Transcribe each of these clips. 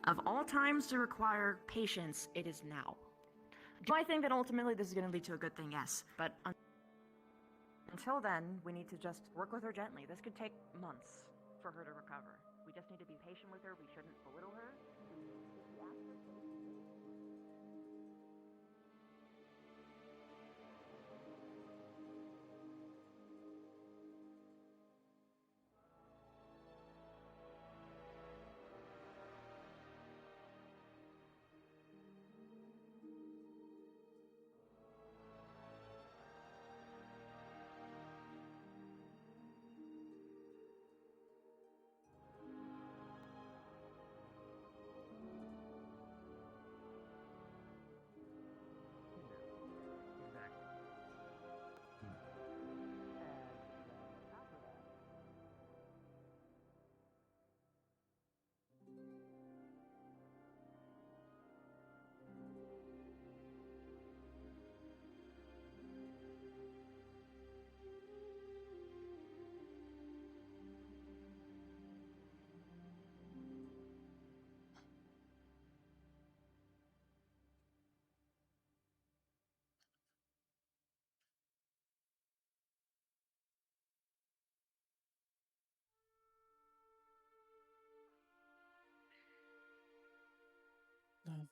Of all times to require patience, it is now. Do I think that ultimately this is going to lead to a good thing? Yes. But until then, we need to just work with her gently. This could take months for her to recover. We just need to be patient with her. We shouldn't belittle her.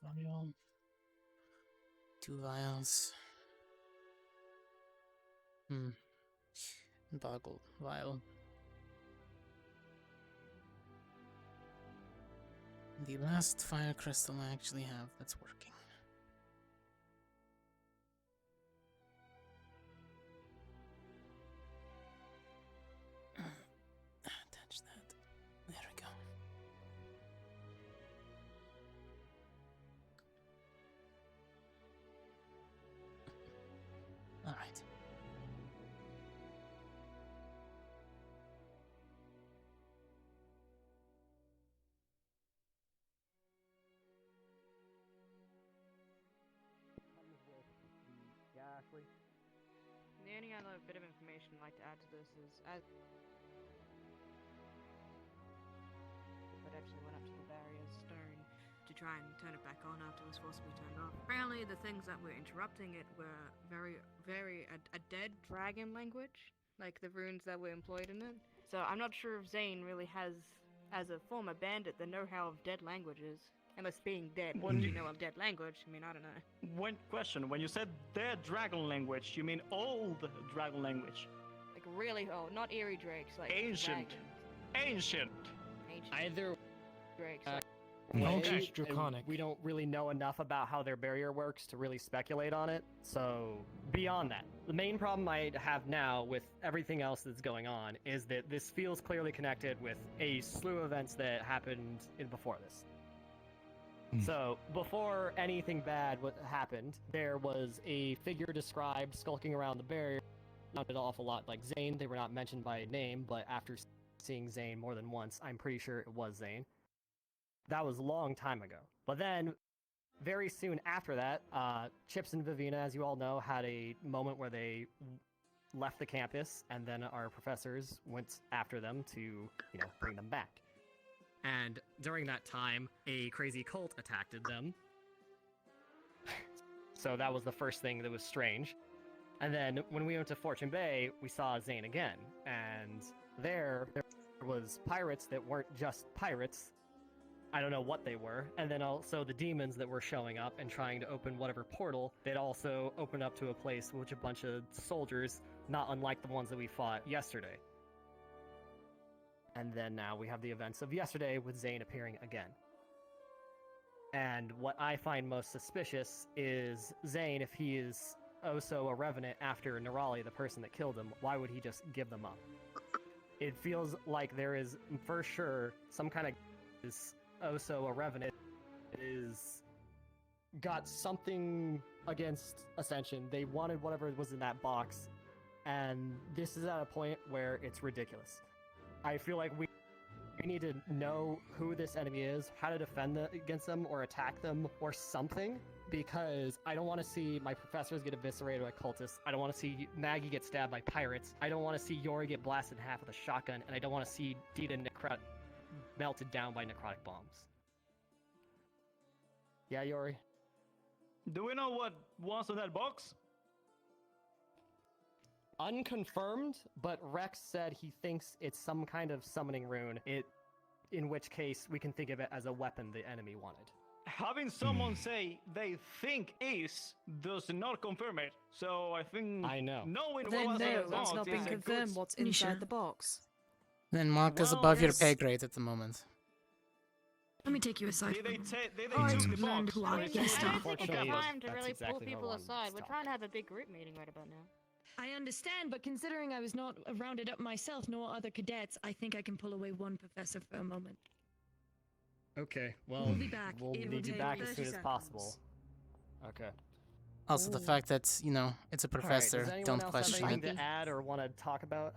Vial. 2 vials. Boggled vial. The last fire crystal I actually have that's working. Attach that. There we go. All right. Yeah, Ashley? The only other bit of information I'd like to add to this is, as that actually went up to the barrier stone to try and turn it back on after it was forcibly turned off. Apparently the things that were interrupting it were a dead dragon language, like the runes that were employed in it. So I'm not sure if Zane really has, as a former bandit, the know-how of dead languages. Unless being dead, what do you know of dead language? I mean, I don't know. One question, when you said dead dragon language, you mean old dragon language? Like really old, not eerie drakes, like Ancient. dragons. Ancient. Either Drakes. way, Draconic. We don't really know enough about how their barrier works to really speculate on it. So, beyond that, the main problem I have now with everything else that's going on is that this feels clearly connected with a slew of events that happened before this. So, before anything bad happened, there was a figure described skulking around the barrier. Sounded an awful lot like Zane. They were not mentioned by name, but after seeing Zane more than once, I'm pretty sure it was Zane. That was a long time ago. But then, very soon after that, Chips and Vivina, as you all know, had a moment where they left the campus, and then our professors went after them to, bring them back. And during that time, a crazy cult attacked them. So that was the first thing that was strange. And then when we went to Fortune Bay, we saw Zane again. And there was pirates that weren't just pirates. I don't know what they were. And then also the demons that were showing up and trying to open whatever portal that also opened up to a place with a bunch of soldiers, not unlike the ones that we fought yesterday. And then now we have the events of yesterday with Zane appearing again. And what I find most suspicious is Zane, if he is also a revenant after Nerali, the person that killed him, why would he just give them up? It feels like there is, for sure, some kind of is also a revenant is got something against Ascension. They wanted whatever was in that box, and this is at a point where it's ridiculous. I feel like we need to know who this enemy is, how to defend against them, or attack them, or something, because I don't want to see my professors get eviscerated by cultists. I don't want to see Maggie get stabbed by pirates. I don't want to see Yori get blasted in half with a shotgun, and I don't want to see Dita melted down by necrotic bombs. Yeah, Yori. Do we know what was in that box? Unconfirmed, but Rex said he thinks it's some kind of summoning rune. In which case, we can think of it as a weapon the enemy wanted. Having someone say they think is does not confirm it. So I think I know. knowing Then what's in no, the it's box not is been a good confirmed what's Nisha. inside the box. Then marked as Well, above your yes. pay grade at the moment. Let me take you aside. Did for a they, moment. did they I've took the learned box? who I Or am. it's Yes, just- I I think it's Unfortunately, time to that's really exactly pull who I people wanted to aside. We're stop. trying to have a big group meeting right about now. I understand, but considering I was not rounded up myself nor other cadets, I think I can pull away one professor for a moment. Okay, well, We'll be back. we'll It will need you take back as 30 soon as seconds. possible. Okay. Also, the Ooh. fact that, you know, it's a professor, All right, does anyone don't else question have it. anything to add or want to talk about?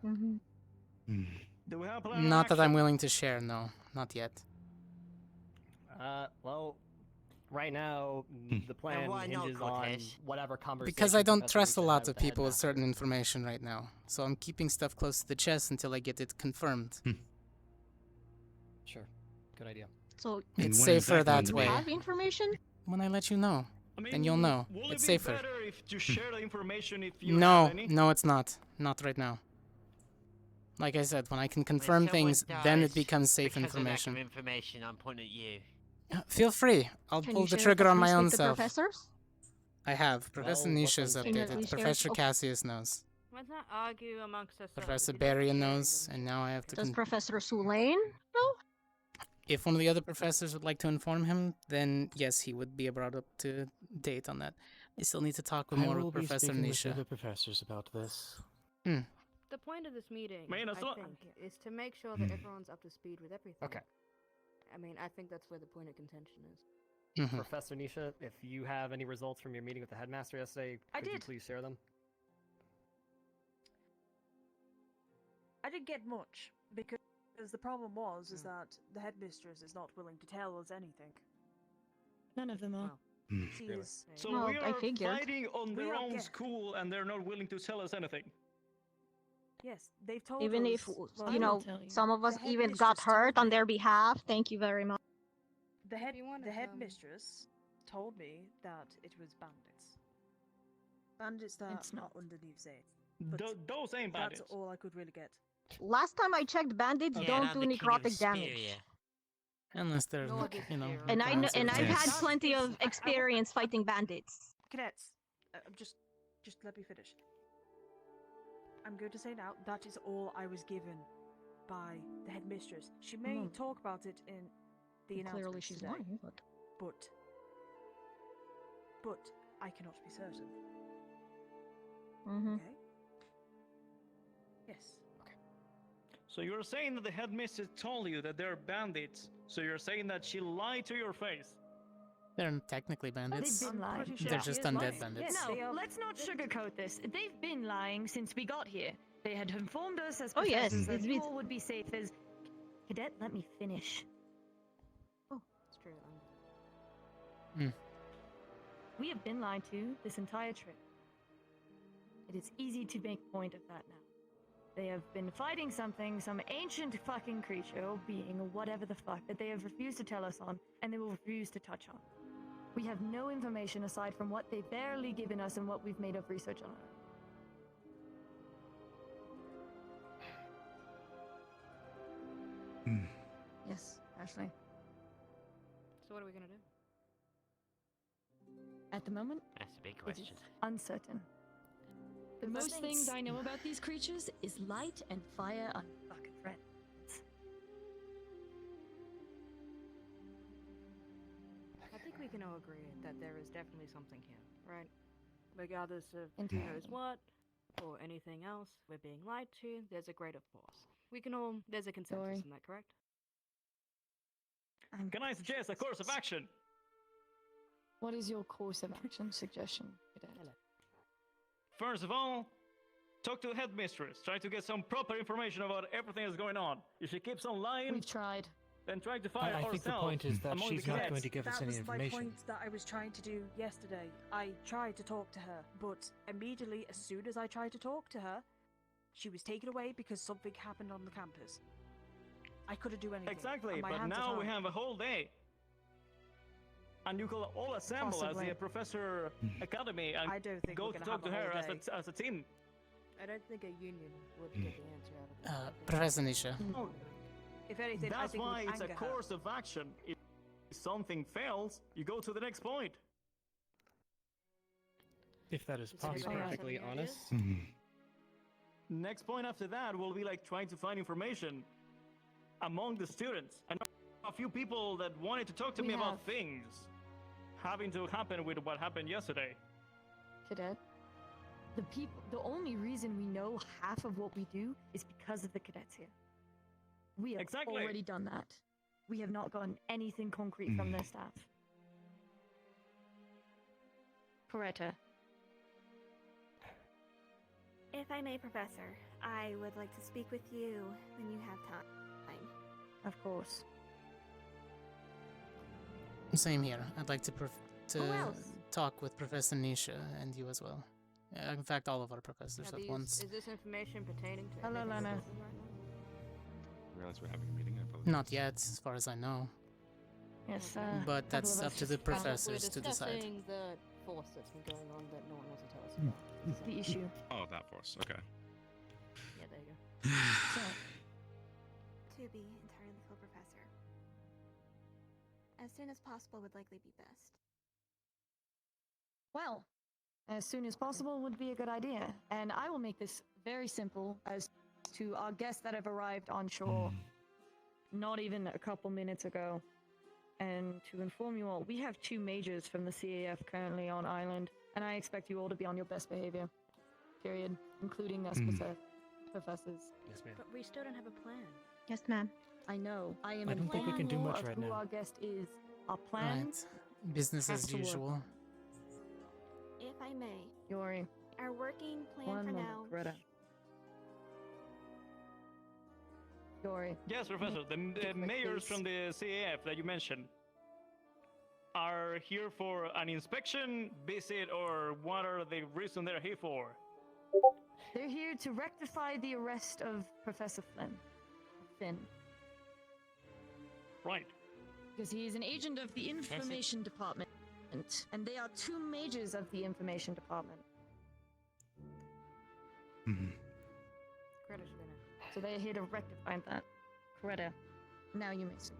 Do we have a plan of Not that I'm action? willing to share, no. Not yet. Well, right now, the plan why not, hinges on Cortez? whatever conversation. Because I don't Professor trust a Nisha lot has of with the people with certain headmaster. information right now. So I'm keeping stuff close to the chest until I get it confirmed. Sure, good idea. So It's when safer exactly that will way. have information? When I let you know. I mean, Then you'll know. Will It's it be safer. better if you share the information if you No, have any? no, it's not. Not right now. Like I said, when I can confirm someone things, then it dies becomes safe because of lack information. of information, I'm pointing at you. Feel free. I'll Can pull you the share trigger on my this own with the self. professors? I have. Professor Well, what Nisha's does- Can you at updated. least share- Professor oh. Cassius knows. Let's not argue amongst ourselves. Professor We don't Barian share knows, them. and now I have to. Does Professor Sulain know? If one of the other professors would like to inform him, then yes, he would be brought up to date on that. I still need to talk with I more will with be Professor speaking with the Nisha. other professors about this. The point of this meeting, Man, I it's not- think, is to make sure that everyone's up to speed with everything. Okay. I mean, I think that's where the point of contention is. Mhm. Professor Nisha, if you have any results from your meeting with the headmaster yesterday, I could you did. please share them? I didn't get much because the problem is that the headmistress is not willing to tell us anything. None of them are. Well, She Really? is. So No, we I are figured. fighting on We their are own guests. school and they're not willing to tell us anything. Yes, they've told Even us. if, well, I you will know, tell you. some of us The even got headmistress told hurt on me- their behalf. Thank you very much. The one of them- headmistress told me that it was bandits. Bandits that It's not. are underneath Zay. But Those ain't bandits. That's all I could really get. Last time I checked, bandits Yeah, don't I'm do the king of necrotic damage. Suspiria. Unless they're, Nor like, did you know. Hero. And I rounds and of I've had attacks. plenty of I- experience fighting bandits. Cadets, just let me finish. I'm going to say now that is all I was given by the headmistress. She may Hmm. talk about it in the announcement Clearly, she's today, lying. But but I cannot be certain. Mhm. Okay. Yes. So you're saying that the headmistress told you that they're bandits. So you're saying that she lied to your face. They're technically bandits. They've been lying. pretty sure They're she just is undead lying. bandits. Yes, No, they are- let's not sugarcoat this. They've been lying since we got here. They had informed us as Oh, yes, professors that it's you been- all would be safe as... Cadet, let me finish. It's true. We have been lied to this entire trip. It is easy to make point of that now. They have been fighting something, some ancient fucking creature or being or whatever the fuck that they have refused to tell us on, and they will refuse to touch on. We have no information aside from what they've barely given us and what we've made up research on. Yes, Ashley. So what are we gonna do? At the moment, That's a big it is question. uncertain. The Those most things things- I know about these creatures is light and fire are fucking friends. I think we can all agree that there is definitely something here, right? Regardless of who Entirely. knows what or anything else, we're being lied to. There's a greater force. We can all. There's a consensus Sorry. in that, correct? Can I suggest a course of action? What is your course of action suggestion, Cadet? First of all, talk to the headmistress. Try to get some proper information about everything that's going on. If she keeps on lying, We've tried. then try to find I ourselves think the point is that among she's the not cadets. going to give us That any was my information. point that I was trying to do yesterday. I tried to talk to her, but immediately, as soon as I tried to talk to her, she was taken away because something happened on the campus. I couldn't do anything. Exactly, and my but hands are now we tied. have a whole day. And you could all assemble as Possibly. the Professor Academy and I don't think go we're to gonna talk have to a her whole day. as a team. I don't think a union would get the answer out of it. I think- Professor Nisha. Oh, If anything, I that's think it would why it's a anger her. course of action. If something fails, you go to the next point. If that is To be possible. Alright. perfectly Some honest, Next point after that will be like trying to find information among the students. And a few people that wanted to talk to We me about have- things having to happen with what happened yesterday. Cadet. The only reason we know half of what we do is because of the cadets here. We have Exactly. already done that. We have not gotten anything concrete from their staff. Coretta. If I may, Professor, I would like to speak with you when you have time. Of course. Same here. I'd like to Who else? talk with Professor Nisha and you as well. In fact, all of our professors Are at these- once. Is this information pertaining to Hello, everything Lana. that's going on right now? I realize we're having a meeting. I apologize. Not yet, as far as I know. Yes, But couple that's of up us to the just found out professors to decide. We're discussing the force that's been going on that no one wants to tell us about. the issue. Oh, that force. Okay. Yeah, there you go. So, To be entirely full, Professor. As soon as possible would likely be best. well, as soon as possible would be a good idea. And I will make this very simple as to our guests that have arrived on shore not even a couple minutes ago. And to inform you all, we have 2 majors from the CAF currently on island, and I expect you all to be on your best behavior. Period. Including us professors. yes, ma'am. But we still don't have a plan. Yes, ma'am. I know. I am I don't think we can do informing you much of right who now. our guest is. Our plan, Right. Business has as to work. usual. If I may, Yori. our working plan One for moment, now. Greta. Yori. Yes, Professor. The Quick, mayors please. from the CAF that you mentioned are here for an inspection, visit, or what are the reason they're here for? They're here to rectify the arrest of Professor Finn. Right. Because he is an agent of the Information Department. And they are 2 majors of the Information Department. Credit's finished. So they are here to rectify that. Coretta, now you may speak.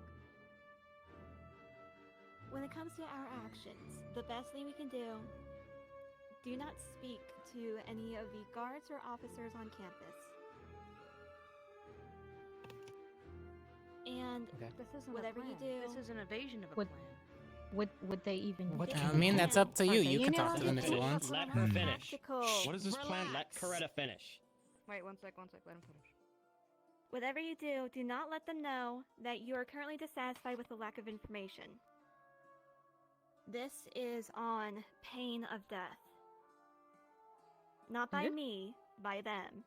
When it comes to our actions, the best thing we can do not speak to any of the guards or officers on campus. And Okay. This isn't Whatever a you plan. do- This is an evasion of a Would- plan. Would they even? What? I mean, that's up to you. Okay, You you can know, talk to them if you want. Let her finish. What is this plan? Let Coretta finish. Wait, one sec, let him finish. Whatever you do not let them know that you are currently dissatisfied with the lack of information. This is on pain of death. Not by Yep. me, by them.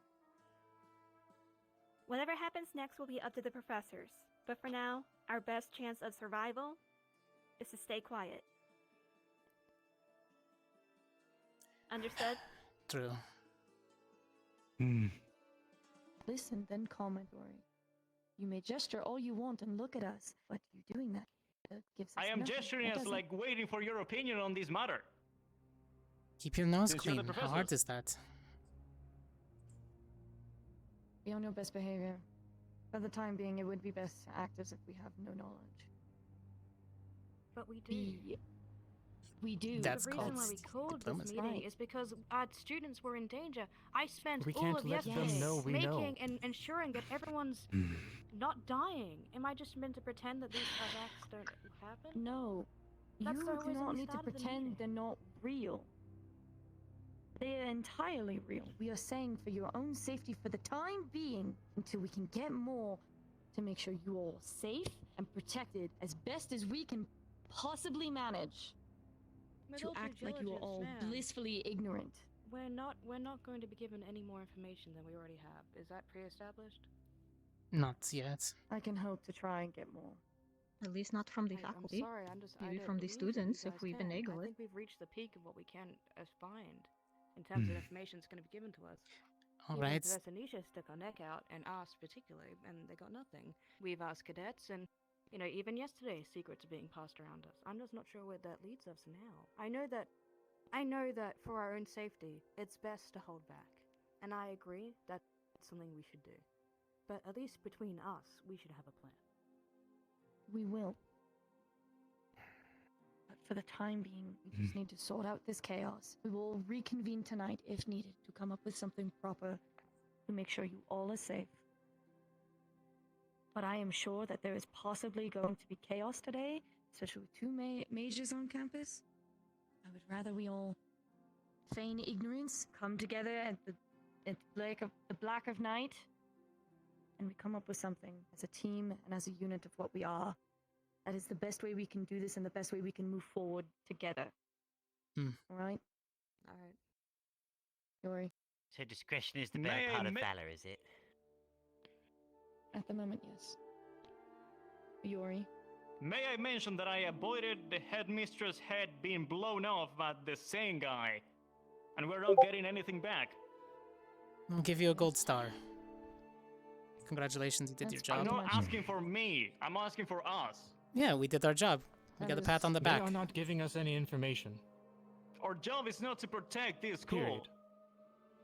Whatever happens next will be up to the professors, but for now, our best chance of survival is to stay quiet. Understood? True. Listen, then comment, Yori. You may gesture all you want and look at us, but you doing that gives us I am nothing. gesturing It as doesn't- like waiting for your opinion on this matter. Keep your nose Since you're the clean. How professor. hard is that? Be on your best behavior. For the time being, it would be best to act as if we have no knowledge. But we do. We do. That's The reason called why we called this diplomacy. meeting Right. is because our students were in danger. I spent We all can't of let them yesterday know we know. making and ensuring that everyone's not dying. Am I just meant to pretend that these attacks don't happen? No. That's You the do reason not we need to started the pretend meeting. they're not real. They are entirely real. We are saying for your own safety for the time being, until we can get more to make sure you all are safe and protected as best as we can possibly manage. With To all due act like you are diligence, all ma'am, blissfully ignorant. We're not going to be given any more information than we already have. Is that pre-established? Not yet. I can hope to try and get more. At least not from the I'm faculty. sorry, I Maybe don't from the believe that you students, if guys we can. finagle I it. think we've reached the peak of what we can find in terms of information that's going to be given to us. All Even right. Professor Nisha stuck our neck out and asked particularly, and they got nothing. We've asked cadets, and You know, even yesterday, secrets are being passed around us. I'm just not sure where that leads us now. I know that for our own safety, it's best to hold back. And I agree that's something we should do. But at least between us, we should have a plan. We will. But for the time being, we just need to sort out this chaos. We will reconvene tonight if needed to come up with something proper to make sure you all are safe. But I am sure that there is possibly going to be chaos today, especially with two mages on campus. I would rather we all feign ignorance, come together at the black of night, and we come up with something as a team and as a unit of what we are. That is the best way we can do this and the best way we can move forward together. All right? All right. Yori, So discretion is the better part of valor, is it? at the moment, yes. Yori. May I mention that I avoided the headmistress' head being blown off by the same guy, and we're not getting anything back. I'll give you a gold star. Congratulations, you did your I'm job. not asking for me. I'm asking for us. Yeah, we did our job. We got a pat on the They back. are not giving us any information. Our job is not to protect this school. Period.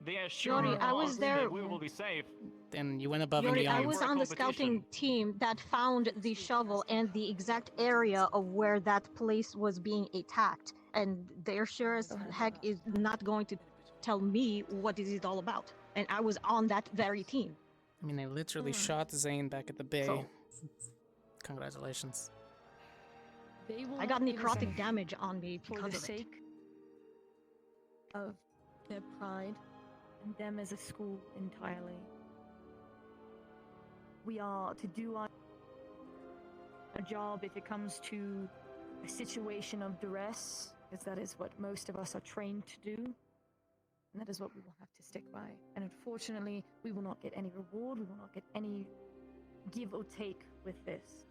They assure Yori, I was us there- that we will be safe. Then you went above and Yori, beyond. I was on the scouting team that found the shovel and the exact area of where that place was being attacked. And they're sure as heck is not going to tell me what is it all about. And I was on that very team. I mean, I literally shot Zane back at the bay. So- Congratulations. They will I got not give us necrotic anything damage on me for because the of it. sake of their pride and them as a school entirely. We are to do our job if it comes to a situation of duress, because that is what most of us are trained to do. And that is what we will have to stick by. And unfortunately, we will not get any reward, we will not get any give or take with this.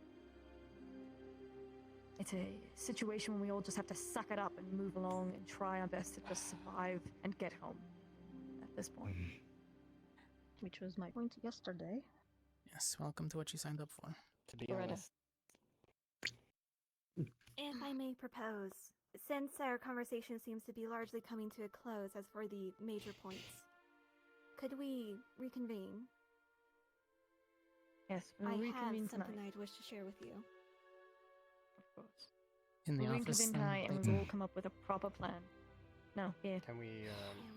It's a situation where we all just have to suck it up and move along and try our best to just survive and get home at this point. Which was my point yesterday. Yes, welcome to what you signed up for. To be Loretta. honest, If I may propose, since our conversation seems to be largely coming to a close as for the major points, could we reconvene? Yes, we'll I have reconvene something tonight. I'd wish to share with you. Of course. In the We'll office. reconvene then, tonight and later. we will come up with a proper plan. No, here. can we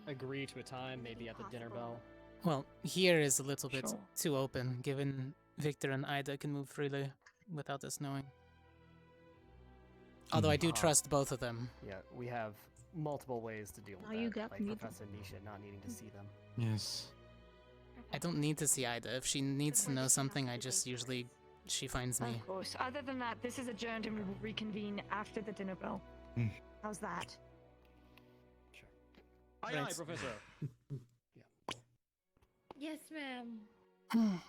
agree to a time, maybe at the dinner bell? Well, here is a little bit Sure. too open, given Victor and Ida can move freely without us knowing. Although I do trust both of them. Yeah, we have multiple ways to deal with Now that. you got like me. Professor Nisha not needing to see them. Yes. I don't need to see Ida. If she needs to know something, I just usually... she finds me. Of course. Other than that, this is adjourned and we will reconvene after the dinner bell. How's that? Sure. Aye, Right. Professor. Yes, ma'am.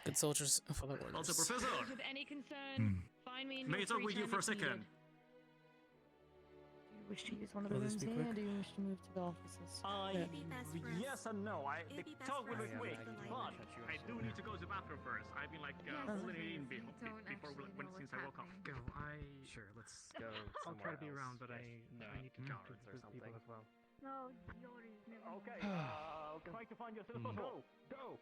Good soldiers follow orders. Also, Professor, With any concern, find me in your may I talk free with you time for a if needed. second? Do you wish to use one of the Will this rooms be here, or quick? do you wish to move to the offices? It'd be best for us. Yes and no. The It'd be best talk for will be us to quick, leave the but library. I do need to go to the bathroom first. I've been like holding it in before since I woke up. Sure, let's go. I'll try to be somewhere around, else. but I need to guards talk or with people something. as well. No, Yori's never. Okay, try to find you as soon as possible. Go.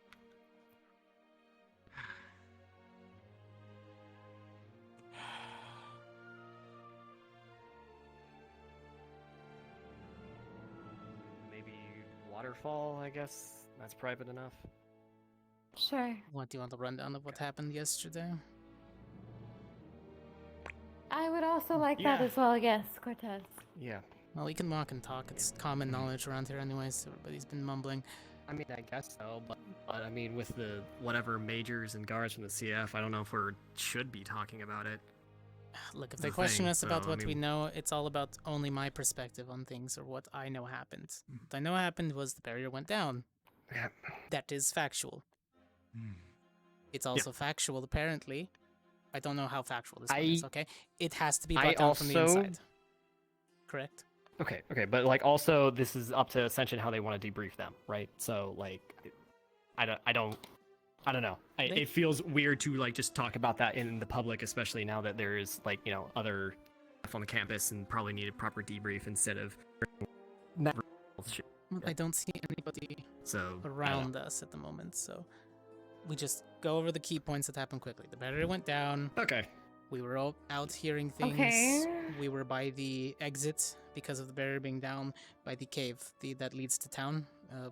Maybe waterfall, I guess. That's private enough. Sure. What, do you want a rundown of what happened yesterday? I would also like that Yeah. as well, yes, Cortez. Yeah. Well, we can walk and talk. It's common knowledge around here anyways. Everybody's been mumbling. I mean, I guess so, but I mean, with the whatever majors and guards from the CF, I don't know if we should be talking about it. Look, if the they question thing, us about so, I what we mean- know, it's all about only my perspective on things or what I know happened. What I know happened was the barrier went down. Yeah. That is factual. It's also factual, apparently. I don't know how factual this one is, okay? It has to be I brought down from the also- inside. Correct? Okay, but like also this is up to Ascension how they want to debrief them, right? So like, I don't I don't know. It feels weird to like just talk about that in the public, especially now that there is like other stuff on the campus and probably need a proper debrief instead of. I don't see anybody So around us at the moment, so we just go over the key points that happened quickly. The barrier went down. Okay. We were all out hearing things. Okay. We were by the exit because of the barrier being down by the cave that leads to town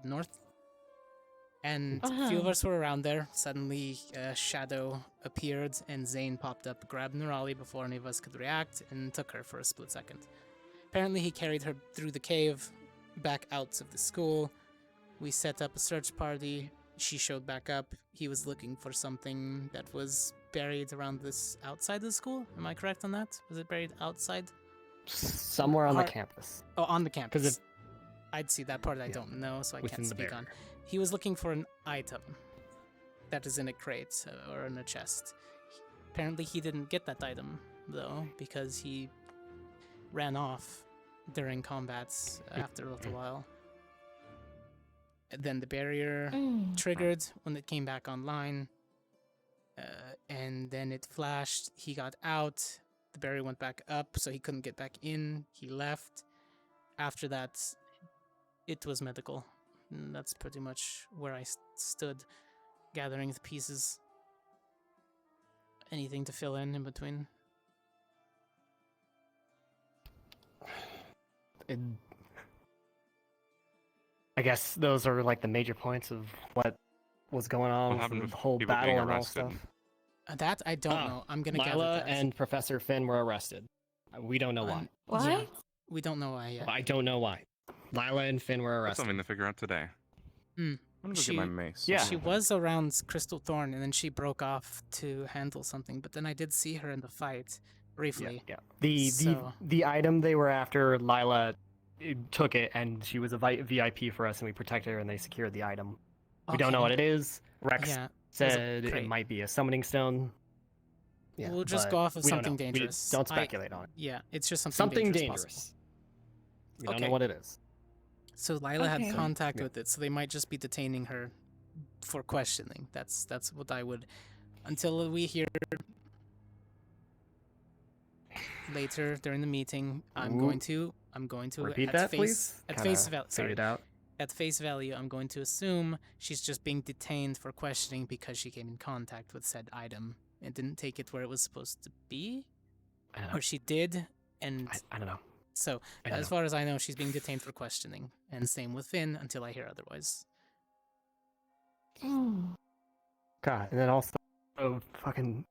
north. And a few of us were around there. Suddenly, a shadow appeared, and Zane popped up, grabbed Nurali before any of us could react, and took her for a split second. Apparently, he carried her through the cave, back out of the school. We set up a search party. She showed back up. He was looking for something that was buried around this outside of the school. Am I correct on that? Was it buried outside? Somewhere on the campus. Oh, on the campus. Because I'd see that part I don't know, so I Within can't the speak on. barrier. He was looking for an item that is in a crate or in a chest. Apparently he didn't get that item, though, because he ran off during combats after a little while. And then the barrier triggered when it came back online, and then it flashed. He got out. The barrier went back up, so he couldn't get back in. He left. After that, it was medical. And that's pretty much where I stood, gathering the pieces. Anything to fill in between? I guess those are like the major points of what was going on What happened with the with whole people battle being and all arrested? stuff. That I don't know. I'm gonna gather Lila that. and Professor Finn were arrested. We don't know why. What? Yeah, we don't know why yet. I don't know why. Lila and Finn were That's arrested. something to figure out today. Mm. I'm gonna go get my mace. Yeah. She was around Crystal Thorn, and then she broke off to handle something. But then I did see her in the fight briefly. Yeah. So- The item they were after, Lila took it, and she was a VIP for us, and we protected her, and they secured the item. We don't know what it is. Rex Yeah, said crate. it might be a summoning stone. Yeah, We'll just but go off of we don't something know. dangerous. Don't speculate on it. Yeah, it's just something Something dangerous. dangerous. possible. We don't Okay. know what it is. So Lila Okay. had contact Yeah. with it, so they might just be detaining her for questioning. That's what I would, until we hear later during the meeting. I'm going to Repeat at that, face please. at Kinda face value. fade it out. At face value, I'm going to assume she's just being detained for questioning because she came in contact with said item and didn't take it where it was supposed to be, I don't know. or she did, and I don't know. so I don't as know. far as I know, she's being detained for questioning, and same with Finn until I hear otherwise. God, and then also, fucking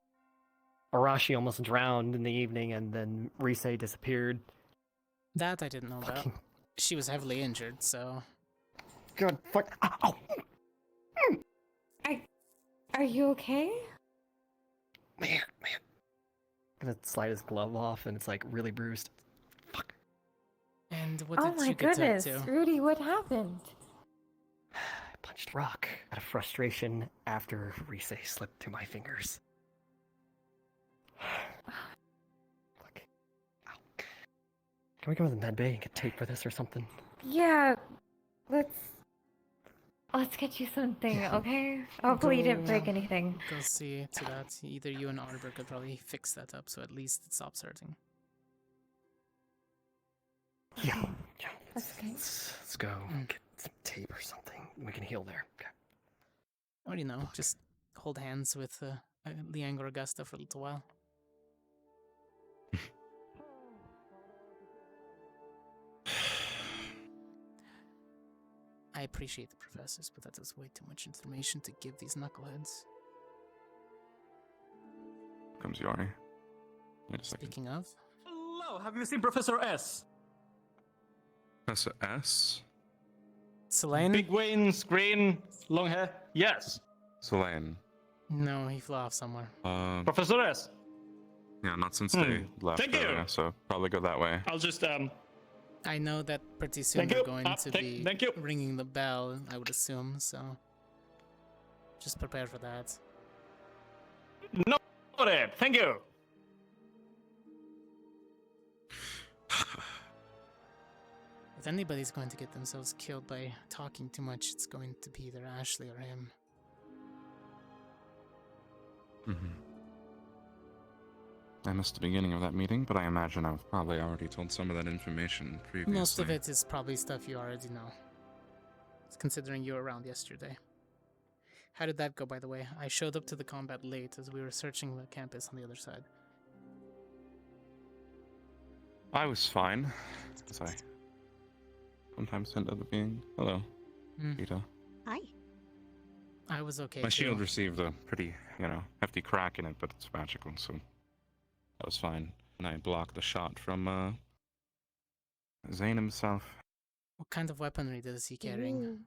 Arashi almost drowned in the evening, and then Rise disappeared. That I didn't know about. Fucking- She was heavily injured, so God, fuck. Ow! Are you okay? Man. Gonna slide his glove off, and it's like really bruised. Fuck. And what Oh did my you get goodness, up to? Rudy, what happened? I punched rock out of frustration after Rise slipped through my fingers. Fuck. Ow. Can we go to the med bay and get tape for this or something? Yeah, let's get you something, okay? Hopefully you didn't break Go- anything. Go see to that. Either you and Arbor could probably fix that up, so at least it stops hurting. Yeah. Okay. Let's go get some tape or something. We can heal there. Okay. What do you know? Just hold hands with Liang or Augusta for a little while. I appreciate the professors, but that is way too much information to give these knuckleheads. Comes Yari. Wait a second. Speaking of, Hello, have you seen Professor S? Professor S? Selene? Big wings, green, long hair. Yes. Selene. No, he flew off somewhere. Professor S. Yeah, not since they left. Thank you. So probably go that way. I'll just I know that pretty soon Thank they're you. going to be thank you. ringing the bell, I would assume, so just prepare for that. No, thank you. If anybody's going to get themselves killed by talking too much, it's going to be either Ashley or him. Mm-hmm. I missed the beginning of that meeting, but I imagine I've probably already told some of that information previously. Most of it is probably stuff you already know. Considering you were around yesterday. How did that go, by the way? I showed up to the combat late as we were searching the campus on the other side. I was fine, as I sometimes end up being. Hello, Peter. Hi. I was okay. My shield too. received a pretty, hefty crack in it, but it's magical, so that was fine. And I blocked the shot from Zane himself. What kind of weaponry is he carrying?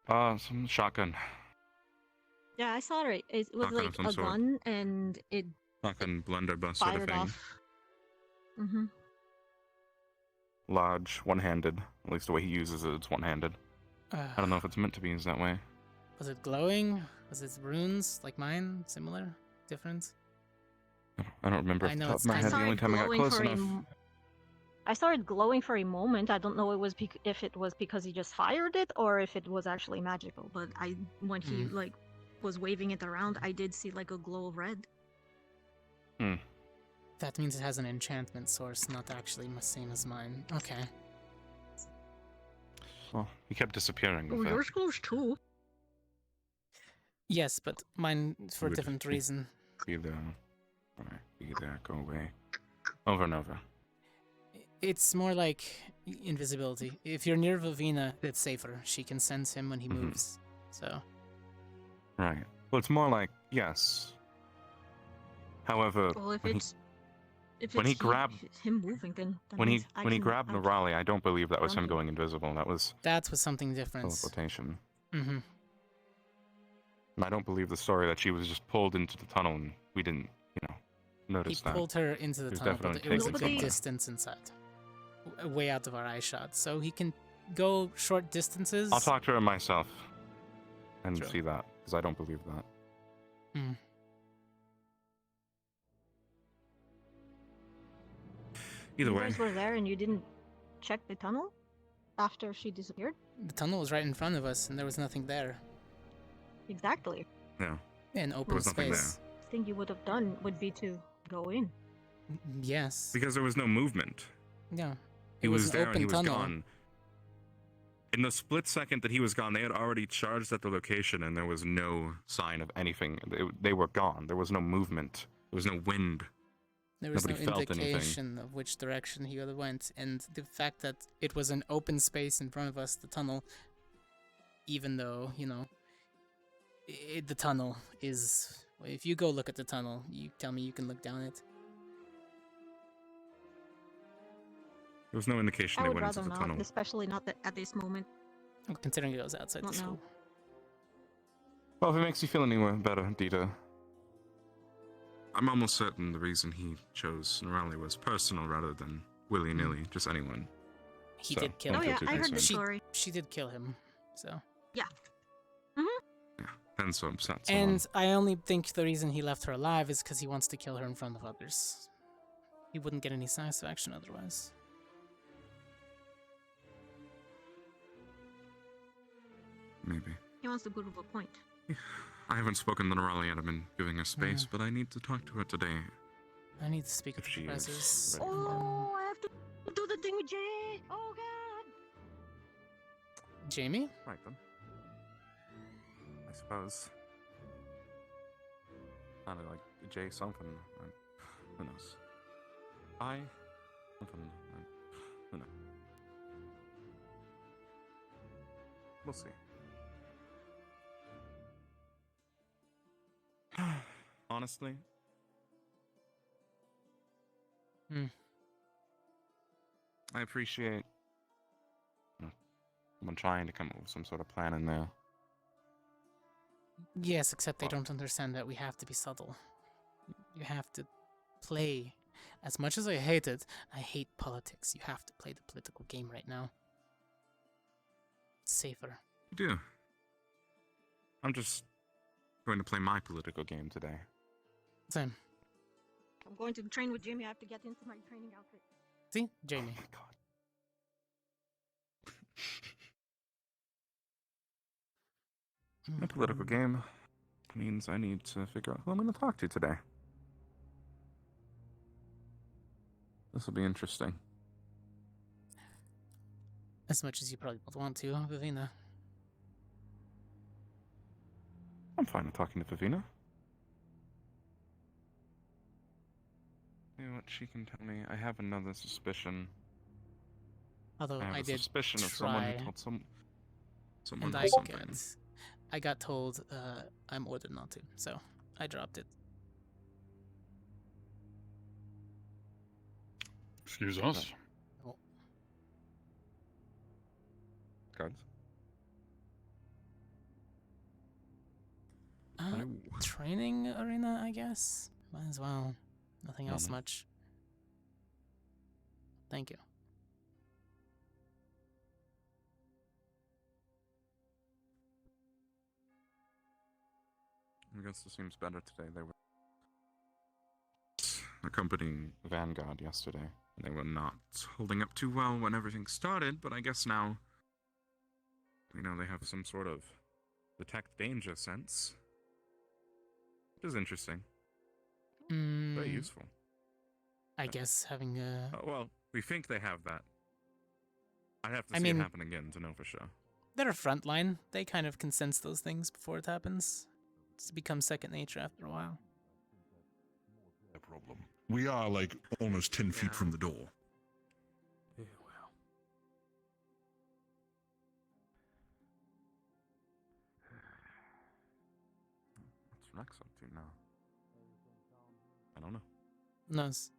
Some shotgun. Yeah, I saw it. It was Shotgun like of some a sort. gun, and it Shotgun blunderbuss sort of fired thing. off. Mm-hmm. Large, one-handed. At least the way he uses it, it's one-handed. I don't know if it's meant to be used that way. Was it glowing? Was it runes like mine? Similar? Different? I don't remember I off the know top it's of my head. The saw only it time I got glowing close for a enough. I saw it glowing for a moment. I don't know if it was because he just fired it or if it was actually magical. But when he like was waving it around, I did see like a glow of red. That means it has an enchantment source, not actually the same as mine. Okay. Well, he kept disappearing Oh, with yours glows too. Yes, but mine for a Would different be- reason. Be there. Alright, be there, go away. Over and over. It's more like invisibility. If you're near Vivina, it's safer. She can sense him when he moves. So. Right. Well, it's more like, yes. However, Well, if when it's when he grabbed him moving, then when he means I when he can- grabbed I the can- Raleigh, I don't believe that was him Grumpy. going invisible. That was That was something different. teleportation. Mm-hmm. And I don't believe the story that she was just pulled into the tunnel and we didn't, He notice that. pulled her into the He was tunnel, but definitely it was a taken good somewhere. distance inside. Way out of our eye shot. So he can go short distances. I'll talk to her myself and True. see that, because I don't believe that. Hmm. Either You way, guys were there and you didn't check the tunnel after she disappeared? The tunnel was right in front of us, and there was nothing there. Exactly. yeah. In open was nothing space. Thing you would have done would be to go in. Yes. Because there was no movement. Yeah. He It was was an there and open he was tunnel. gone. In the split second that he was gone, they had already charged at the location and there was no sign of anything. They were gone. There was no movement. There was no wind. There was Nobody no felt anything. indication of which direction he would have went, and the fact that it was an open space in front of us, the tunnel, even though, the tunnel is... If you go look at the tunnel, you tell me you can look down it. There was no indication I they would went into rather the not, tunnel. especially not at this moment. Considering it was outside the Don't know. school. Well, if it makes you feel any better, Dita. I'm almost certain the reason he chose Norali was personal rather than willy-nilly, just anyone. He So, did kill don't him. feel too I heard the concerned. story. She did kill him, so... Yeah. And so upset. And I only think the reason he left her alive is because he wants to kill her in front of others. He wouldn't get any satisfaction otherwise. Maybe. He wants to prove a point. I haven't spoken to Norali yet. I've been giving her space, but I need to talk to her today. I need to speak with the she is professors. ready. Oh, I have to do the thing with Jay. Oh god. Jamie? Right then. I suppose. Sounded like Jay something. Who knows? Something. Who knows? We'll see. Honestly, I appreciate someone trying to come up with some sort of plan in there. Yes, except they don't understand that we have to be subtle. You have to play. As much as I hate it, I hate politics. You have to play the political game right now. It's safer. You do. I'm just going to play my political game today. Same. I'm going to train with Jimmy. I have to get into my training outfit. See? Jamie. Oh my god. My political game. means I need to figure out who I'm going to talk to today. This will be interesting. As much as you probably don't want to, Vivina. I'm fine with talking to Vivina. You know what she can tell me? I have another suspicion. Although I have I a did suspicion of try, someone who told someone and something. I got told I'm ordered not to, so I dropped it. Excuse us. Oh. Guards? Training arena, I guess. Might as well. Nothing else much. Thank you. I guess this seems better today. They were accompanying Vanguard yesterday, and they were not holding up too well when everything started, but I guess now, you know, they have some sort of detect danger sense. Which is interesting. Very useful. I guess having a... well, we think they have that. I'd have to I see mean, it happen again to know for sure. They're a frontline. They kind of can sense those things before it happens. It becomes second nature after a while. No problem. We are like almost 10 feet from the door. Yeah, well. What's Rex up to now? I don't know. Knows.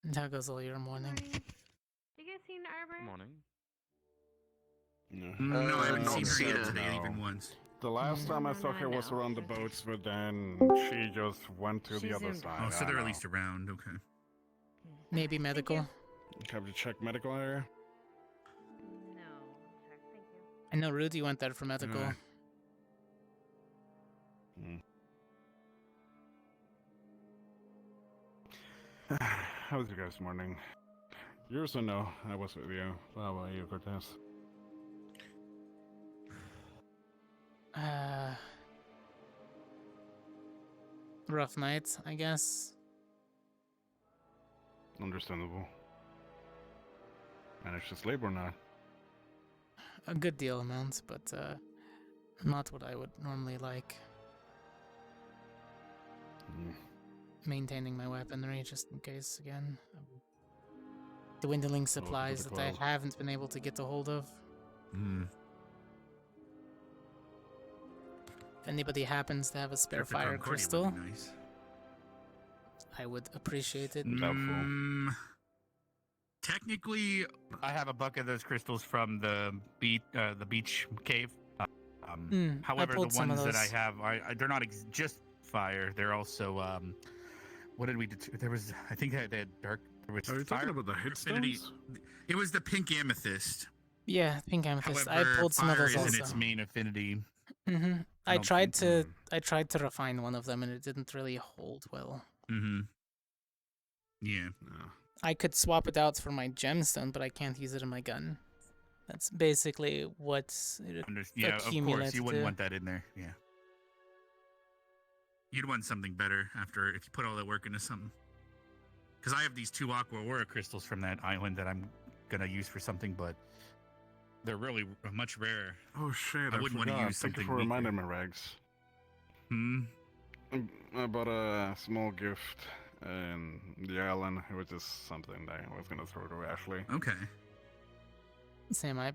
And how goes all your morning? You guys seen Arbor? Morning. No, I haven't seen her yet No. today, even once. The last time I saw her was no. around the boats, but then she just went to the She's other in- side. Oh, so I they're don't at least around, okay. Maybe medical? know. Have you checked medical area? No. Thank you. I know Rudy went there for medical. How was your guys' morning? Yours or no? I was with you. How about you, Cortez? Rough night, I guess. Understandable. Managed to sleep or not? A good deal amount, but not what I would normally like. Maintaining my weaponry just in case again. Dwindling supplies that I haven't been able to get a hold of. If anybody happens to have a spare fire crystal, nice. I would appreciate it. Technically, I have a bucket of those crystals from the beach cave. However, the ones that I have, they're not just fire. They're also what did we do? There was, I think they had dark. There was Are you talking about the affinity. headstones? It was the pink amethyst. Yeah, pink amethyst. However, I pulled some of fire those isn't also. its main affinity. I tried to refine one of them, and it didn't really hold well. Yeah. I could swap it out for my gemstone, but I can't use it in my gun. That's basically what's Yeah, of course, you wouldn't want that in there. Yeah. You'd want something better after if you put all that work into something. Because I have these 2 aqua aura crystals from that island that I'm gonna use for something, but they're really much rarer. Oh shit! I wouldn't want to use Thank something. you for reminding me, Regs. I bought a small gift in the island, which is something that I was gonna throw to Ashley. Okay. Sam, I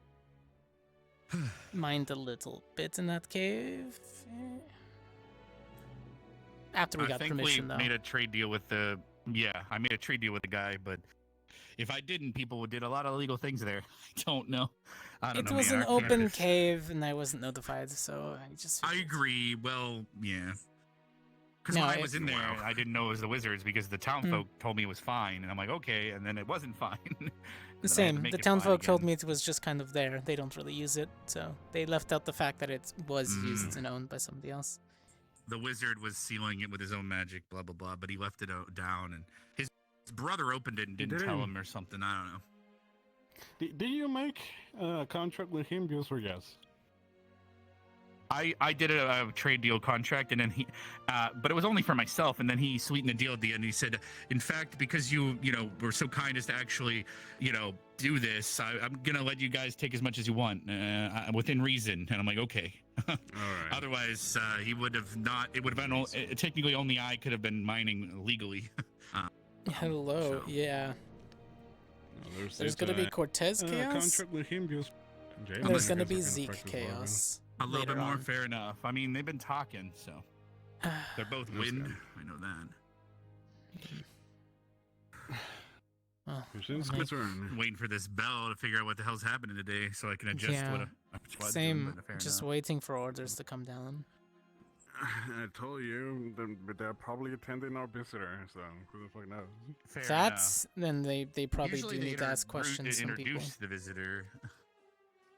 mined a little bit in that cave. After we got permission, though. I made a trade deal with the. Yeah, I made a trade deal with the guy, but if I didn't, people did a lot of illegal things there. I don't know. I don't know. It was an open cave, and I wasn't notified, so I just. I agree. Well, yeah. Because No, when I was in there, I didn't know it was the wizards because the townfolk told me it was fine, and I'm like, okay, and then it wasn't fine. The same. The townfolk told me it was just kind of there. They don't really use it, so they left out the fact that it was used and owned by somebody else. the wizard was sealing it with his own magic, blah blah blah. But he left it down, and his brother opened it and didn't tell him or something. I don't know. Did you make a contract with him? Yes or yes? I did a trade deal contract, and then he, but it was only for myself. And then he sweetened the deal at the end. He said, "In fact, because you were so kind as to actually, do this, I'm gonna let you guys take as much as you want within reason." And I'm like, "Okay." All right. Otherwise, he would have not. It would have been technically only I could have been mining legally. Hello, so. yeah. No, There's gonna be Cortez chaos. Contract with him, because There's gonna be Zeke chaos. A little bit later more, on. fair enough. I mean, they've been talking, so they're both wind. I know that. Oh, it's my turn. Waiting for this bell to figure out what the hell's happening today, so I can adjust yeah. what. Same. Just waiting for orders to come down. I told you, they're probably attending our visitor, so who the fuck knows? Fair That's then they probably Usually do they need to ask questions. to Some people. introduce the visitor,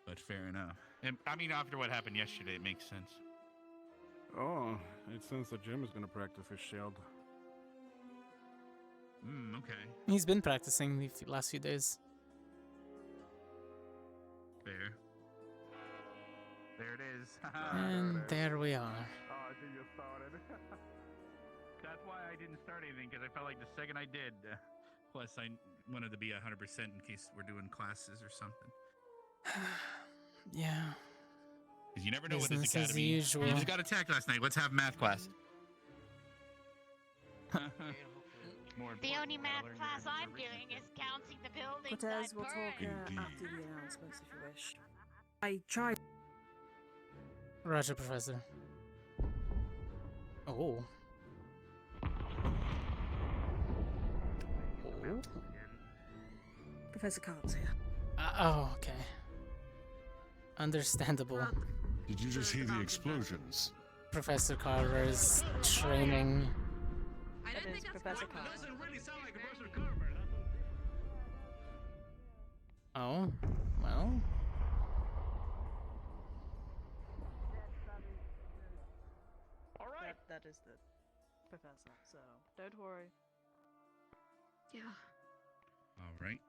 but fair enough. And, I mean, after what happened yesterday, it makes sense. Oh, it seems that Jim is gonna practice his shield. Okay. He's been practicing the last few days. Fair. There it is. And there we are. Oh, I think you started. That's why I didn't start anything, because I felt like the second I did, plus I wanted to be 100% in case we're doing classes or something. Yeah. Because you never know what Business this as academy. usual. You just got attacked last night. Let's have math class. The only math class I'm doing is counting the buildings Cortez, I we'll talk burned. after the announcements if you wish. I tried. Roger, Professor. Oh. Professor Carl's here. Oh, okay. Understandable. Did you just hear the explosions? Professor Carver's training. That is Professor Carver. Oh, well. Alright. That is the professor, so don't worry. Yeah. All right.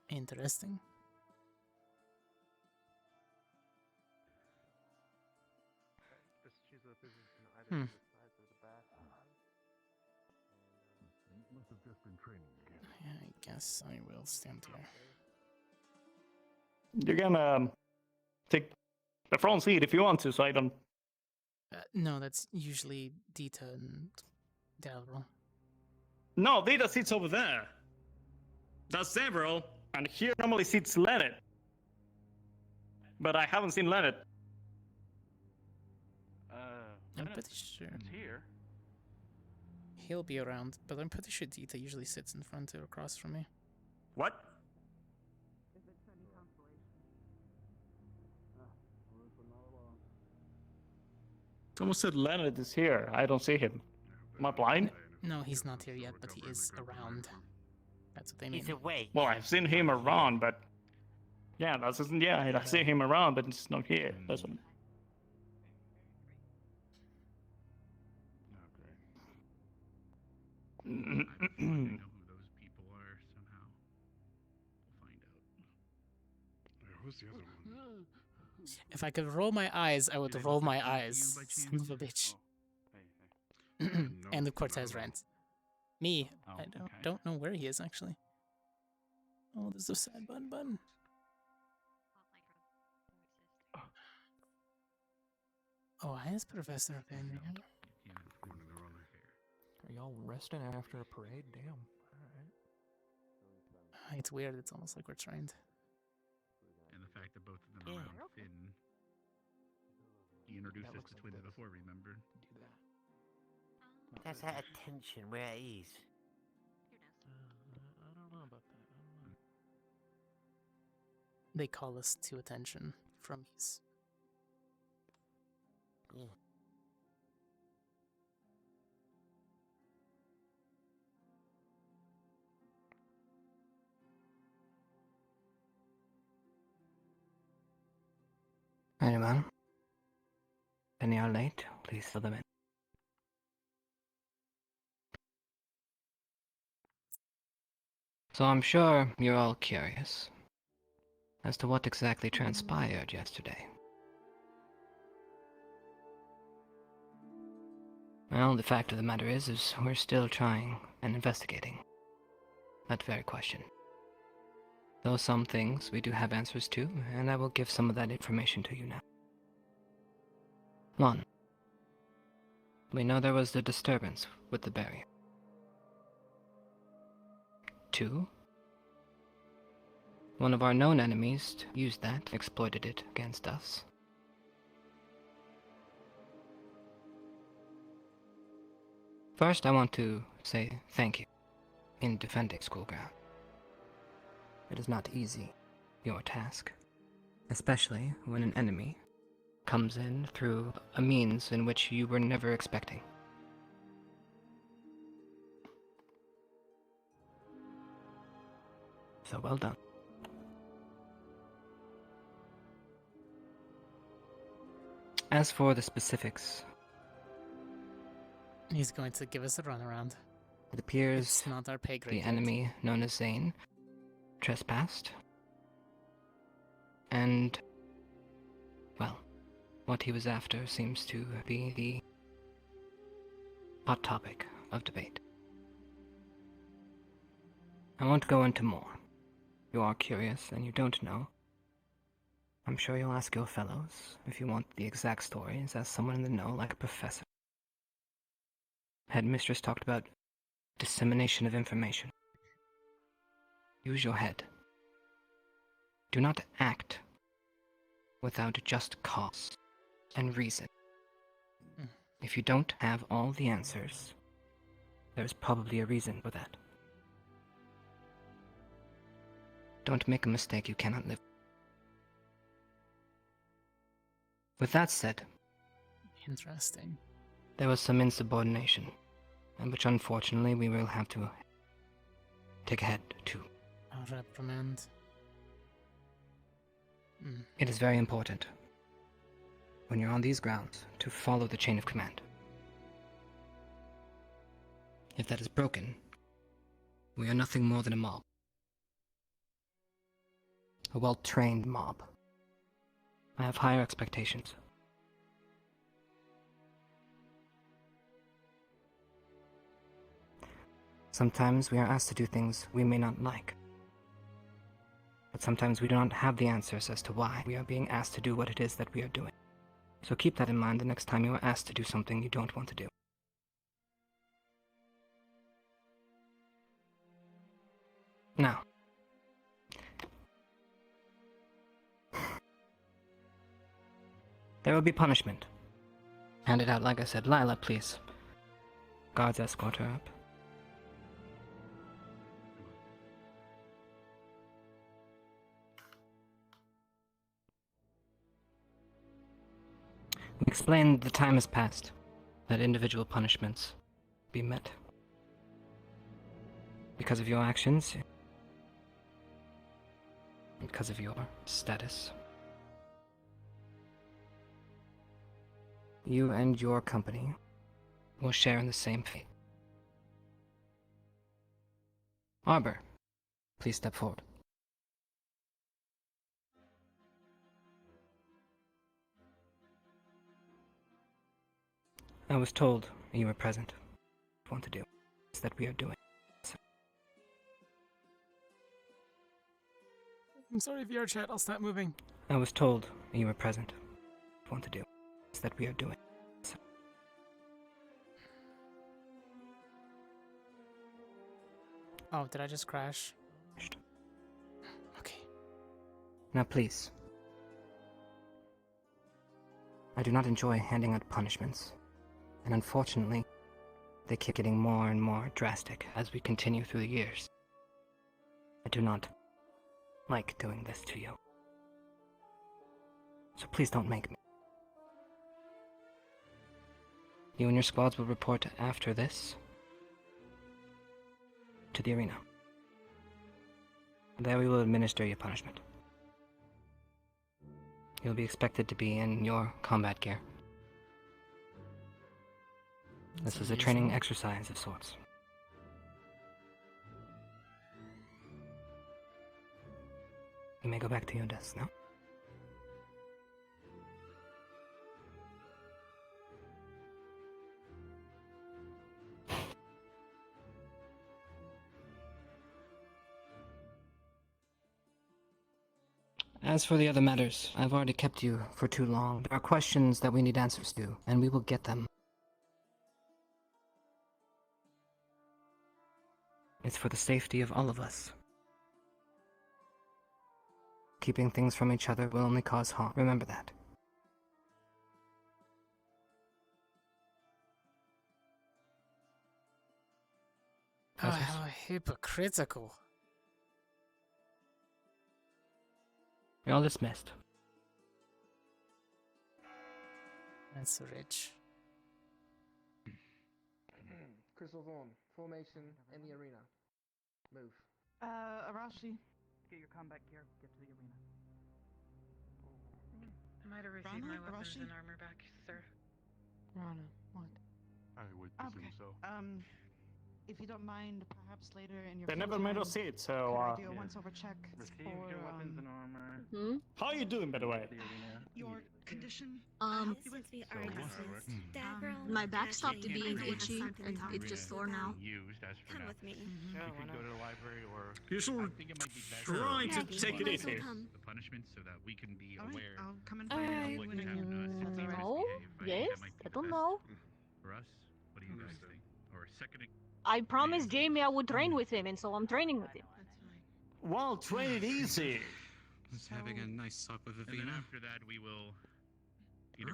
Interesting. Hmm. Must have just been training again. Yeah, I guess I will stand here. You can take the front seat if you want to, so I don't. No, that's usually Dita and Delro. No, Data sits over there. That's several, and here normally sits Leonard. But I haven't seen Leonard. I'm pretty sure It's here. he'll be around, but I'm pretty sure Dita usually sits in front or across from me. What? Someone said Leonard is here. I don't see him. Am I blind? No, he's not here yet, but he is around. That's what they mean. He's awake. Well, I've seen him around, but yeah, I see him around, but he's not here. That's what. I know who those people are somehow. We'll find out. Who's the other one? If I could roll my eyes, I would roll my eyes. Son of a bitch. End of Cortez rant. Me, I don't know where he is actually. Oh, there's a sad bun. Oh, I is Professor Van. Are y'all resting after a parade? Damn. Alright. It's weird. It's almost like we're trained. And the fact that both of them are around Finn. He introduced us to twins before, remember? That's that attention. We're at ease. I don't know about that. I don't know. They call us to attention from his. Yeah. Anyone? Any are late, please fill them in. So I'm sure you're all curious as to what exactly transpired yesterday. Well, the fact of the matter is we're still trying and investigating that very question. Though some things we do have answers to, and I will give some of that information to you now. 1. We know there was a disturbance with the barrier. 2. One of our known enemies used that, exploited it against us. First, I want to say thank you in defending school ground. It is not easy, your task, especially when an enemy comes in through a means in which you were never expecting. So well done. As for the specifics, He's going to give us a runaround. it appears It's not our pay grade the yet. enemy known as Zane trespassed, and, well, what he was after seems to be the hot topic of debate. I won't go into more. You are curious and you don't know. I'm sure you'll ask your fellows if you want the exact stories as someone in the know, like a professor. Headmistress talked about dissemination of information. Use your head. Do not act without just cause and reason. If you don't have all the answers, there's probably a reason for that. Don't make a mistake you cannot live. With that said, Interesting. there was some insubordination, and which unfortunately we will have to take a head to. A reprimand. It is very important, when you're on these grounds, to follow the chain of command. If that is broken, we are nothing more than a mob. A well-trained mob. I have higher expectations. Sometimes we are asked to do things we may not like. But sometimes we do not have the answers as to why we are being asked to do what it is that we are doing. So keep that in mind the next time you are asked to do something you don't want to do. Now, there will be punishment. Hand it out like I said. Lila, please. Guards escort her up. We explained the time has passed, that individual punishments be met. Because of your actions, because of your status. You and your company will share in the same fate. Arbor, please step forward. I was told you were present. What I want to do is that we are doing. I'm sorry, VR chat, I'll stop moving. I was told you were present. What I want to do is that we are doing. Oh, did I just crash? Okay. Now please. I do not enjoy handing out punishments, and unfortunately, they keep getting more and more drastic as we continue through the years. I do not like doing this to you. So please don't make me. You and your squads will report after this to the arena. There we will administer your punishment. You'll be expected to be in your combat gear. This is a training exercise of sorts. You may go back to your desk now. As for the other matters, I've already kept you for too long. There are questions that we need answers to, and we will get them. It's for the safety of all of us. Keeping things from each other will only cause harm. Remember that. Oh, how hypocritical. You're all dismissed. That's rich. Crystal Zone, formation in the arena. Move. Arashi. Get your combat gear, get to the arena. I might have received my weapons and armor back, sir. Rana, what? I would Okay. If you don't mind, perhaps later in your They free never made time, us see it, so could I do a once-over check Receive for your weapons and armor. How are you doing, by the way? Your condition? Since we are dismissed, my back stopped being itchy, and it's just sore now. Come with me. You could go to the library, or You should I think it might be better try to if take it we easy. The punishment, so that we can be aware. I'll come and of find what you could when happen to us if we No. misbehave. Yes. That might be I the don't best know. for us. What do you guys think? Or second? I promised Jamie I would train with him, and so I'm training with him. Well, train it easy. Just having a nice talk with And then Avina. after that, we will.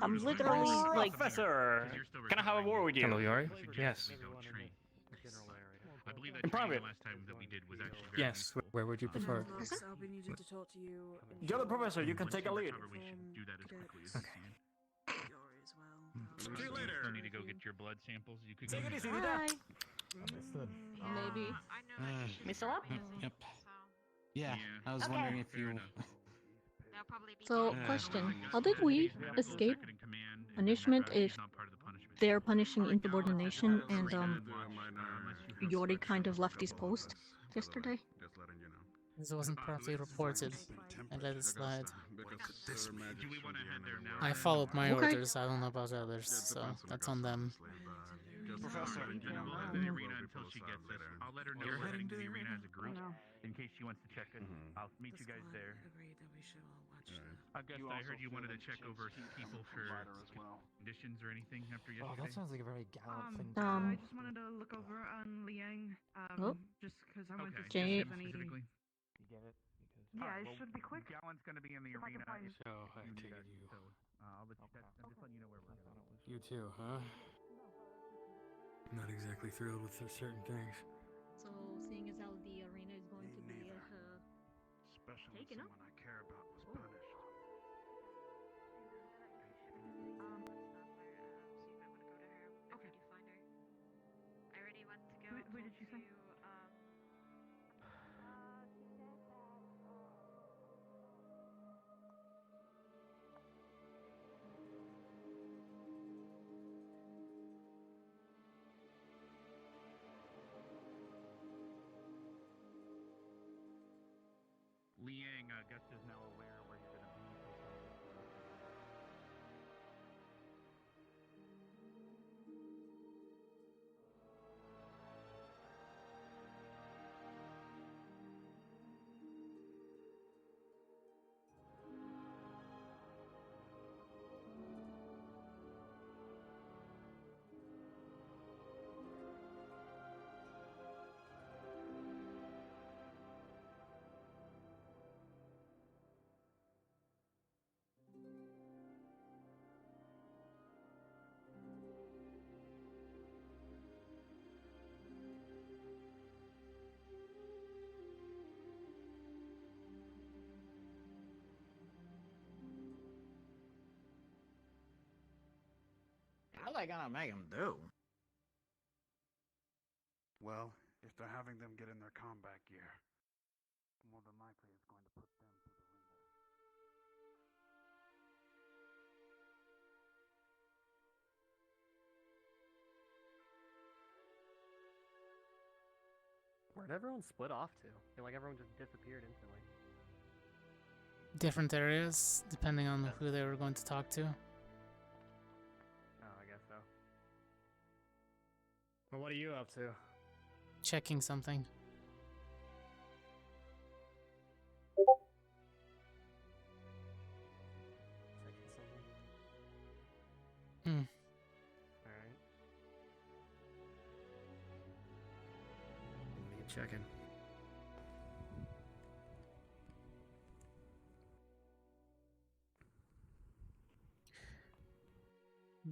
I'm literally like. Professor, can I have a word with you? Hello, Yori. Yes. I believe that In training private. the last time that we did was actually very Yes. Where would you prefer? I'll be needing to talk to you. You're the professor, you can take a lead. We should do that as quickly as Okay. we can. As well. See you later. Still need to go get your blood samples. You could Take go it get easy, that. Vida. Understood. Maybe. Mr. Up? Yep. Yeah, I was Okay. wondering if you. So, question: how did we escape punishment if they're punishing insubordination and Yori kind of left his post yesterday? This wasn't properly reported. I let it slide. Do we want to head there now? I followed my Okay. orders. I don't know about others, so that's on them. Professor. And then we'll head to the arena until she gets us. I'll let her know we're heading to the arena as a group, in case she wants to check it. I'll meet you guys there. I guess I heard you wanted to check over people for conditions or anything after yesterday. Oh, that sounds like a very gallant thing. I just wanted to look over on Liang, just because I wanted to see Jay. if any. Specifically? You get it? Yeah, it should be quick. Gallon's going to be in the If I can arena. find- So, I take it you. So, I'll let you, I'm just letting you know where we're going. You too, huh? Not exactly thrilled with certain things. So, seeing as how the arena is going to be Especially taken up. I care about was punished. I already went to go. Who did she say? Liang, Gus is now aware where you're going to be. How are they gonna make them do? Well, if they're having them get in their combat gear, more than likely it's going to put them through the ringer. Where'd everyone split off to? I feel like everyone just disappeared instantly. Different areas, depending on who they were going to talk to. Oh, I guess so. Well, what are you up to? Checking something. Hmm. Alright. What are you checking?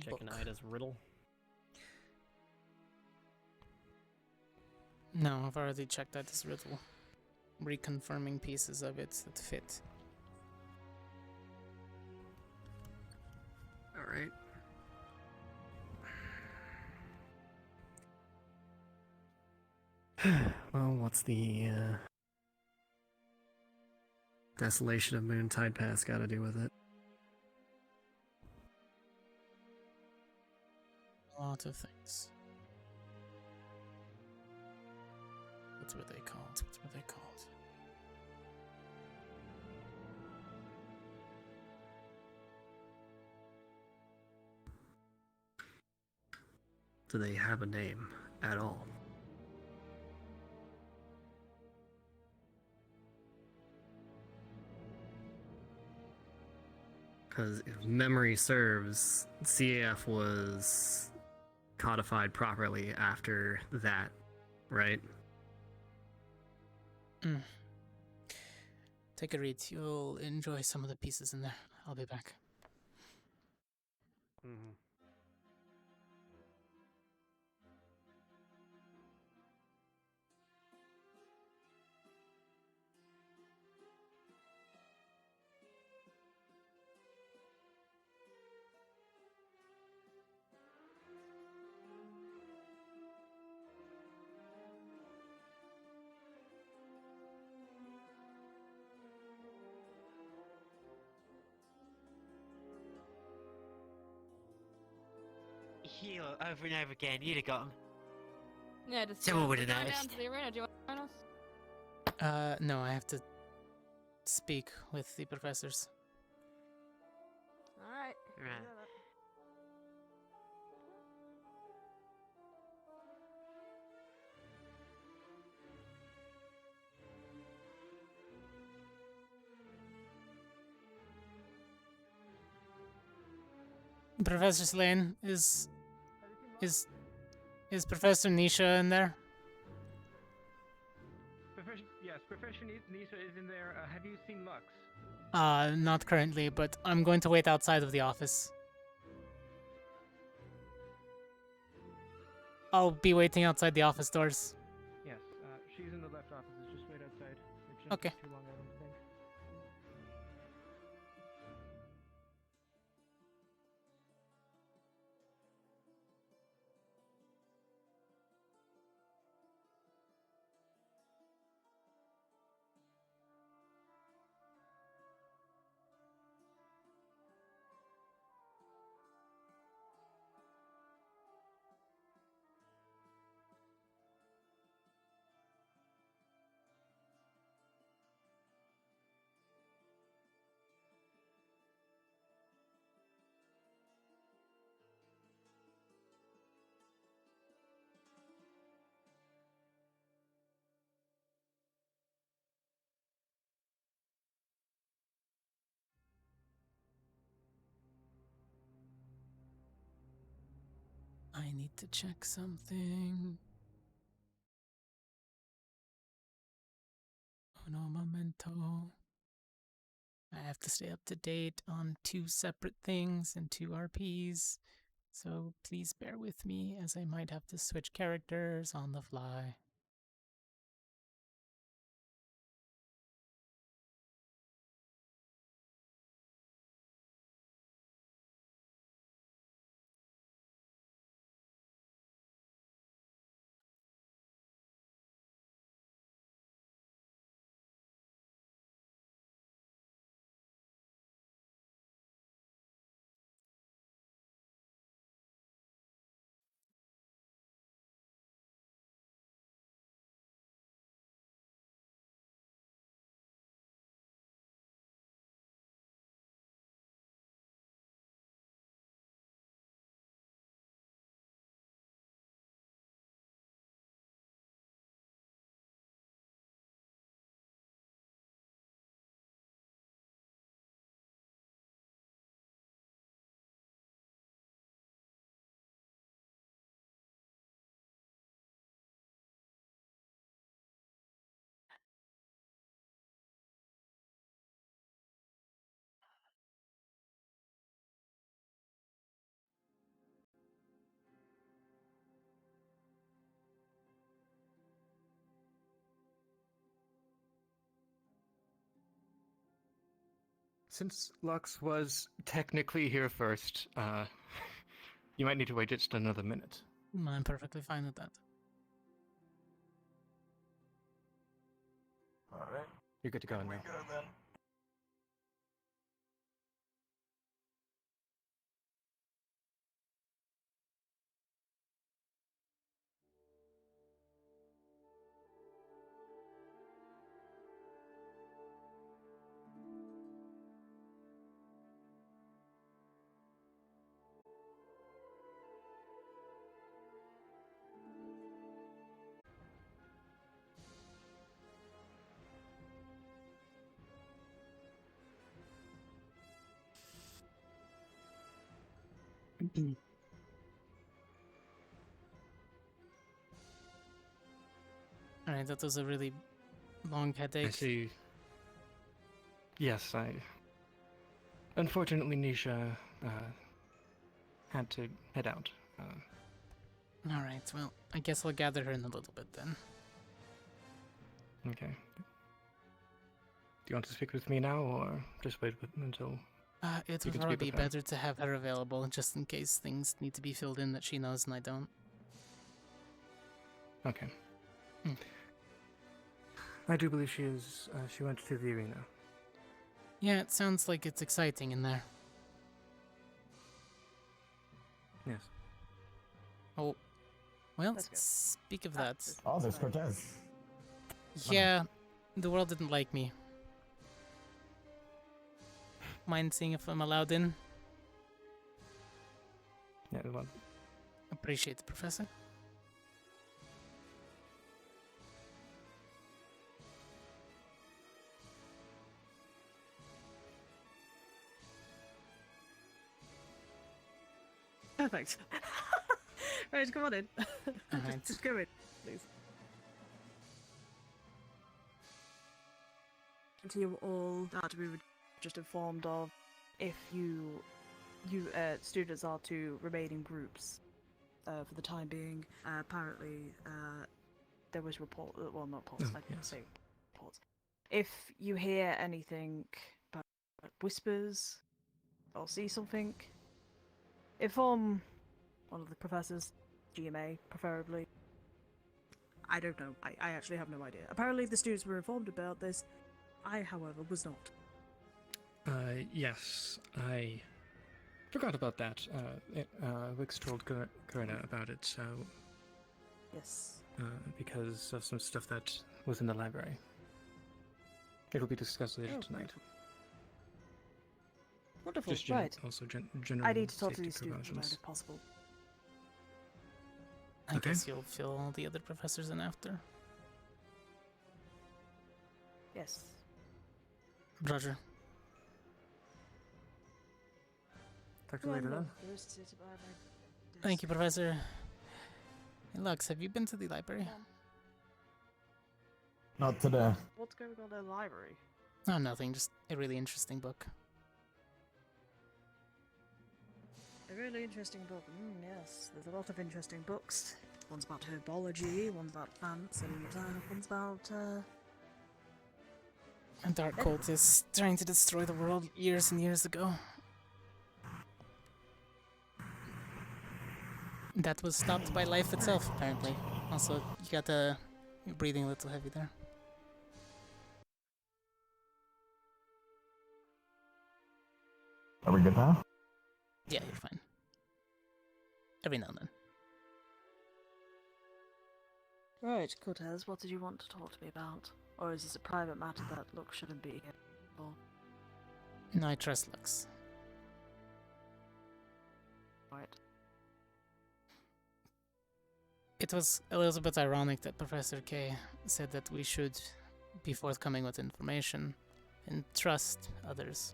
Checking Book. Ida's riddle. No, I've already checked out this riddle. Reconfirming pieces of it that fit. Alright. Well, what's the desolation of Moontide Pass got to do with it? A lot of things. What were they called? What were they called? Do they have a name at all? Because if memory serves, CAF was codified properly after that, right? Take a read. You'll enjoy some of the pieces in there. I'll be back. Mm-hmm. Heal over and over again. You'd have got him. Yeah, just Someone would have going down noticed. to the arena. Do you want to join us? No, I have to speak with the professors. Alright. Right. Professor Slane, is Professor Nisha in there? Yes, Professor Nisha is in there. Have you seen Lux? Not currently, but I'm going to wait outside of the office. I'll be waiting outside the office doors. Yes, she's in the left offices. Just wait outside. It shouldn't Okay. take too long, I don't think. I need to check something. Uno momento. I have to stay up to date on 2 separate things and 2 RPs, so please bear with me as I might have to switch characters on the fly. Since Lux was technically here first, you might need to wait just another minute. I'm perfectly fine with that. Alright. You're good to go now. We go then. Alright, that was a really long headache. I see. Yes, unfortunately, Nisha had to head out. Alright, well, I guess I'll gather her in a little bit then. Okay. Do you want to speak with me now, or just wait until... It you would can probably speak be with her? better to have her available, just in case things need to be filled in that she knows and I don't. Okay. Hmm. I do believe she went to the arena. Yeah, it sounds like it's exciting in there. Yes. Oh, well, Let's go. speak of that. Oh, there's Cortez. Yeah, the world didn't like me. Mind seeing if I'm allowed in? Yeah, well, Appreciate it, Professor. Perfect. Right, come on in. Alright. Just go in, please. To you all that we were just informed of, if you students are to remain in groups for the time being. Apparently, there was report. Well, not reports. I didn't say reports. If you hear anything, but whispers, or see something, inform one of the professors, GMA preferably. I don't know. I actually have no idea. Apparently, the students were informed about this. I, however, was not. Yes, I forgot about that. Wix told Karina about it, so... Yes. Because of some stuff that was in the library. It will be discussed later tonight. Wonderful, Just right. Also general I need to talk to safety these students about precautions. it if possible. I Okay. guess you'll fill all the other professors in after. Yes. Roger. Talk to you later then. Thank you, Professor. Hey, Lux, have you been to the library? Not today. What's going on in the library? Oh, nothing. Just a really interesting book. A really interesting book. Yes, there's a lot of interesting books. One's about herbology, one's about plants, and one's about, A dark cultist trying to destroy the world years and years ago. That was stopped by life itself, apparently. Also, you got you're breathing a little heavy there. Are we good now? Yeah, you're fine. Every now and then. Right, Cortez, what did you want to talk to me about? Or is this a private matter that Lux shouldn't be here for? No, I trust Lux. Right. It was a little bit ironic that Professor K said that we should be forthcoming with information and trust others.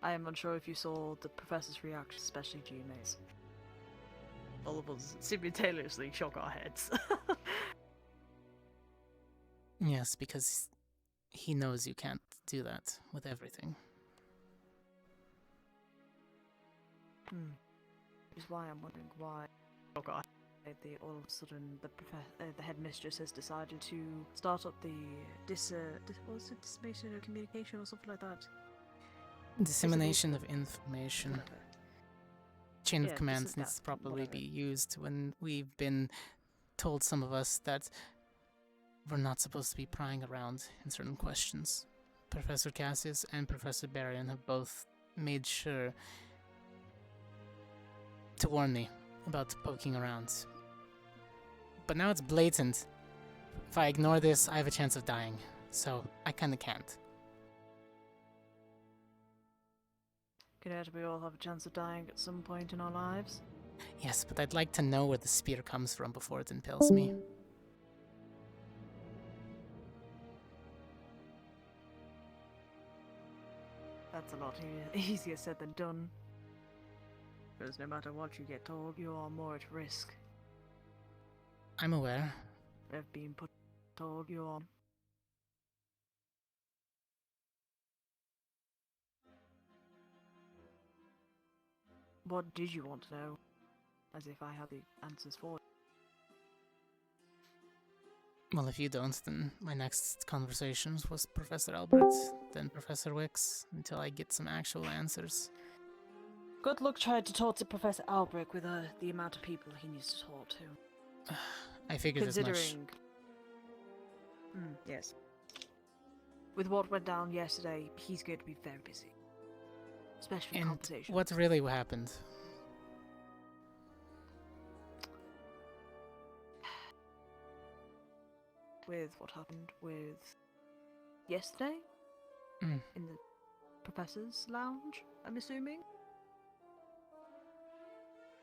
I am unsure if you saw the professor's reaction, especially GMA's. All of us simultaneously shook our heads. Yes, because he knows you can't do that with everything. Which is why I'm wondering why. Oh god. all of a sudden the headmistress has decided to start up the what was it, dissemination of communication or something like that. Dissemination of information. Chain of Yeah, command that, needs to probably whatever. be used when we've been told, some of us, that we're not supposed to be prying around in certain questions. Professor Cassius and Professor Barrion have both made sure to warn me about poking around. But now it's blatant. If I ignore this, I have a chance of dying. So I kinda can't. Cadet, we all have a chance of dying at some point in our lives. Yes, but I'd like to know where the spear comes from before it impales me. That's a lot easier said than done. Because no matter what you get told, you are more at risk I'm aware. of being told you are. What did you want to know? As if I had the answers for you. Well, if you don't, then my next conversations was Professor Albert, then Professor Wicks, until I get some actual answers. Good luck trying to talk to Professor Albrecht with the amount of people he needs to talk to. I figured as much. Considering... yes. With what went down yesterday, he's going to be very busy. Especially And conversations. what really happened? With what happened with yesterday? Mm. In the Professor's Lounge, I'm assuming?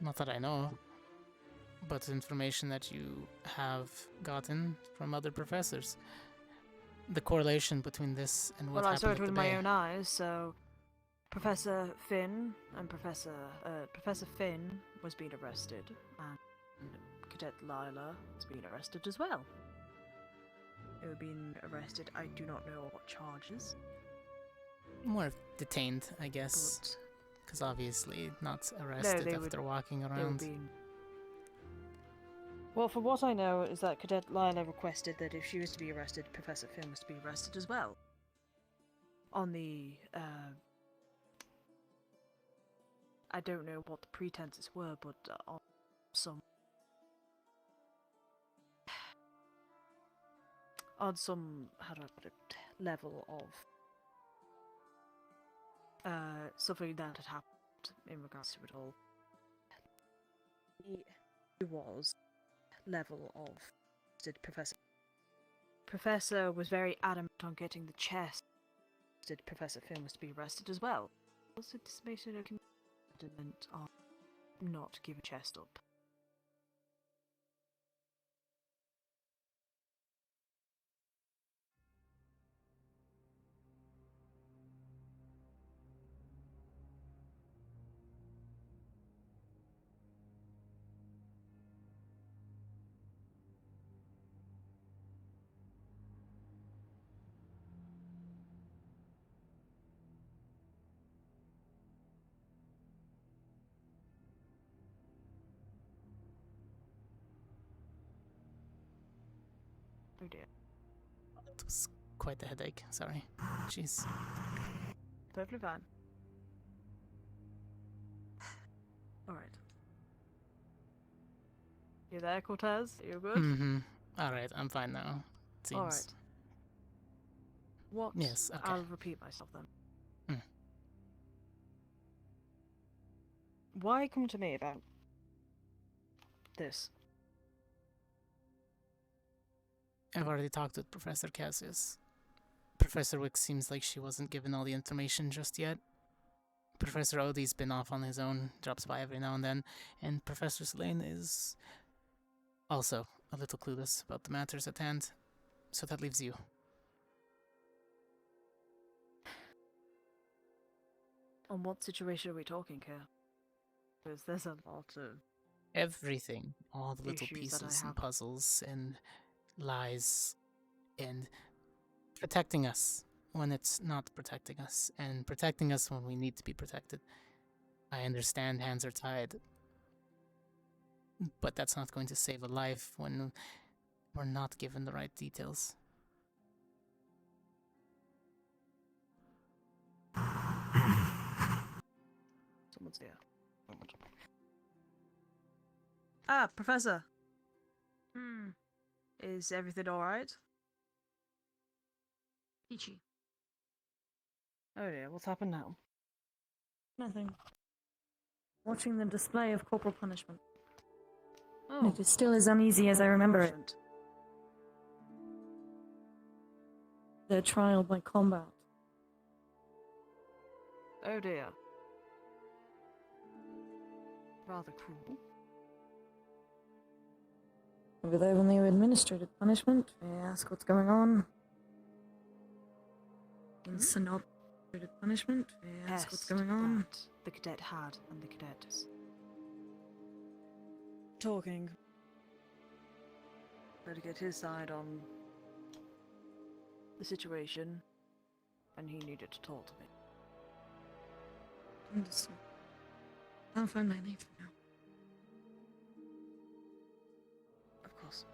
Not that I know, but information that you have gotten from other professors. The correlation between this and what Well, I happened saw it at with the my bay. own eyes, so Professor Finn and Professor Finn was being arrested, and Cadet Lila was being arrested as well. They were being arrested. I do not know what charges. More detained, I guess. Because obviously not No, arrested they after were, walking they were around. being... Well, from what I know is that Cadet Lila requested that if she was to be arrested, Professor Finn was to be arrested as well. On the, I don't know what the pretenses were, but on some... on some, how do I put it, level of something that had happened in regards to it all. He was level of did Professor was very adamant on getting the chest. Did Professor Finn was to be arrested as well. Also dismissed a commitment on not give a chest up. Oh dear. It was quite the headache, sorry. Jeez. Perfectly fine. Alright. You there, Cortez? You good? Mm-hmm. Alright, I'm fine now. It seems. Alright. What? Yes, okay. I'll repeat myself then. Hmm. Why come to me about this? I've already talked with Professor Cassius. Professor Wick seems like she wasn't given all the information just yet. Professor Odie's been off on his own, drops by every now and then, and Professor Slane is also a little clueless about the matters at hand. So that leaves you. On what situation are we talking here? Because there's a lot of Everything. All the little issues that I pieces and have. puzzles and lies and protecting us when it's not protecting us and protecting us when we need to be protected. I understand hands are tied. but that's not going to save a life when we're not given the right details. Someone's there. Ah, Professor. Is everything alright? Peachy. Oh dear, what's happened now? Nothing. Watching the display of corporal punishment. Oh. It is still as uneasy as I remember it. The trial by combat. Oh dear. Rather cruel. Over there when they were administered punishment, they ask what's going on. In synopsis punishment, they ask what's going on. That the cadet had and the cadet is talking. Try to get his side on the situation, and he needed to talk to me. Understood. I'll find my leave for now. Of course.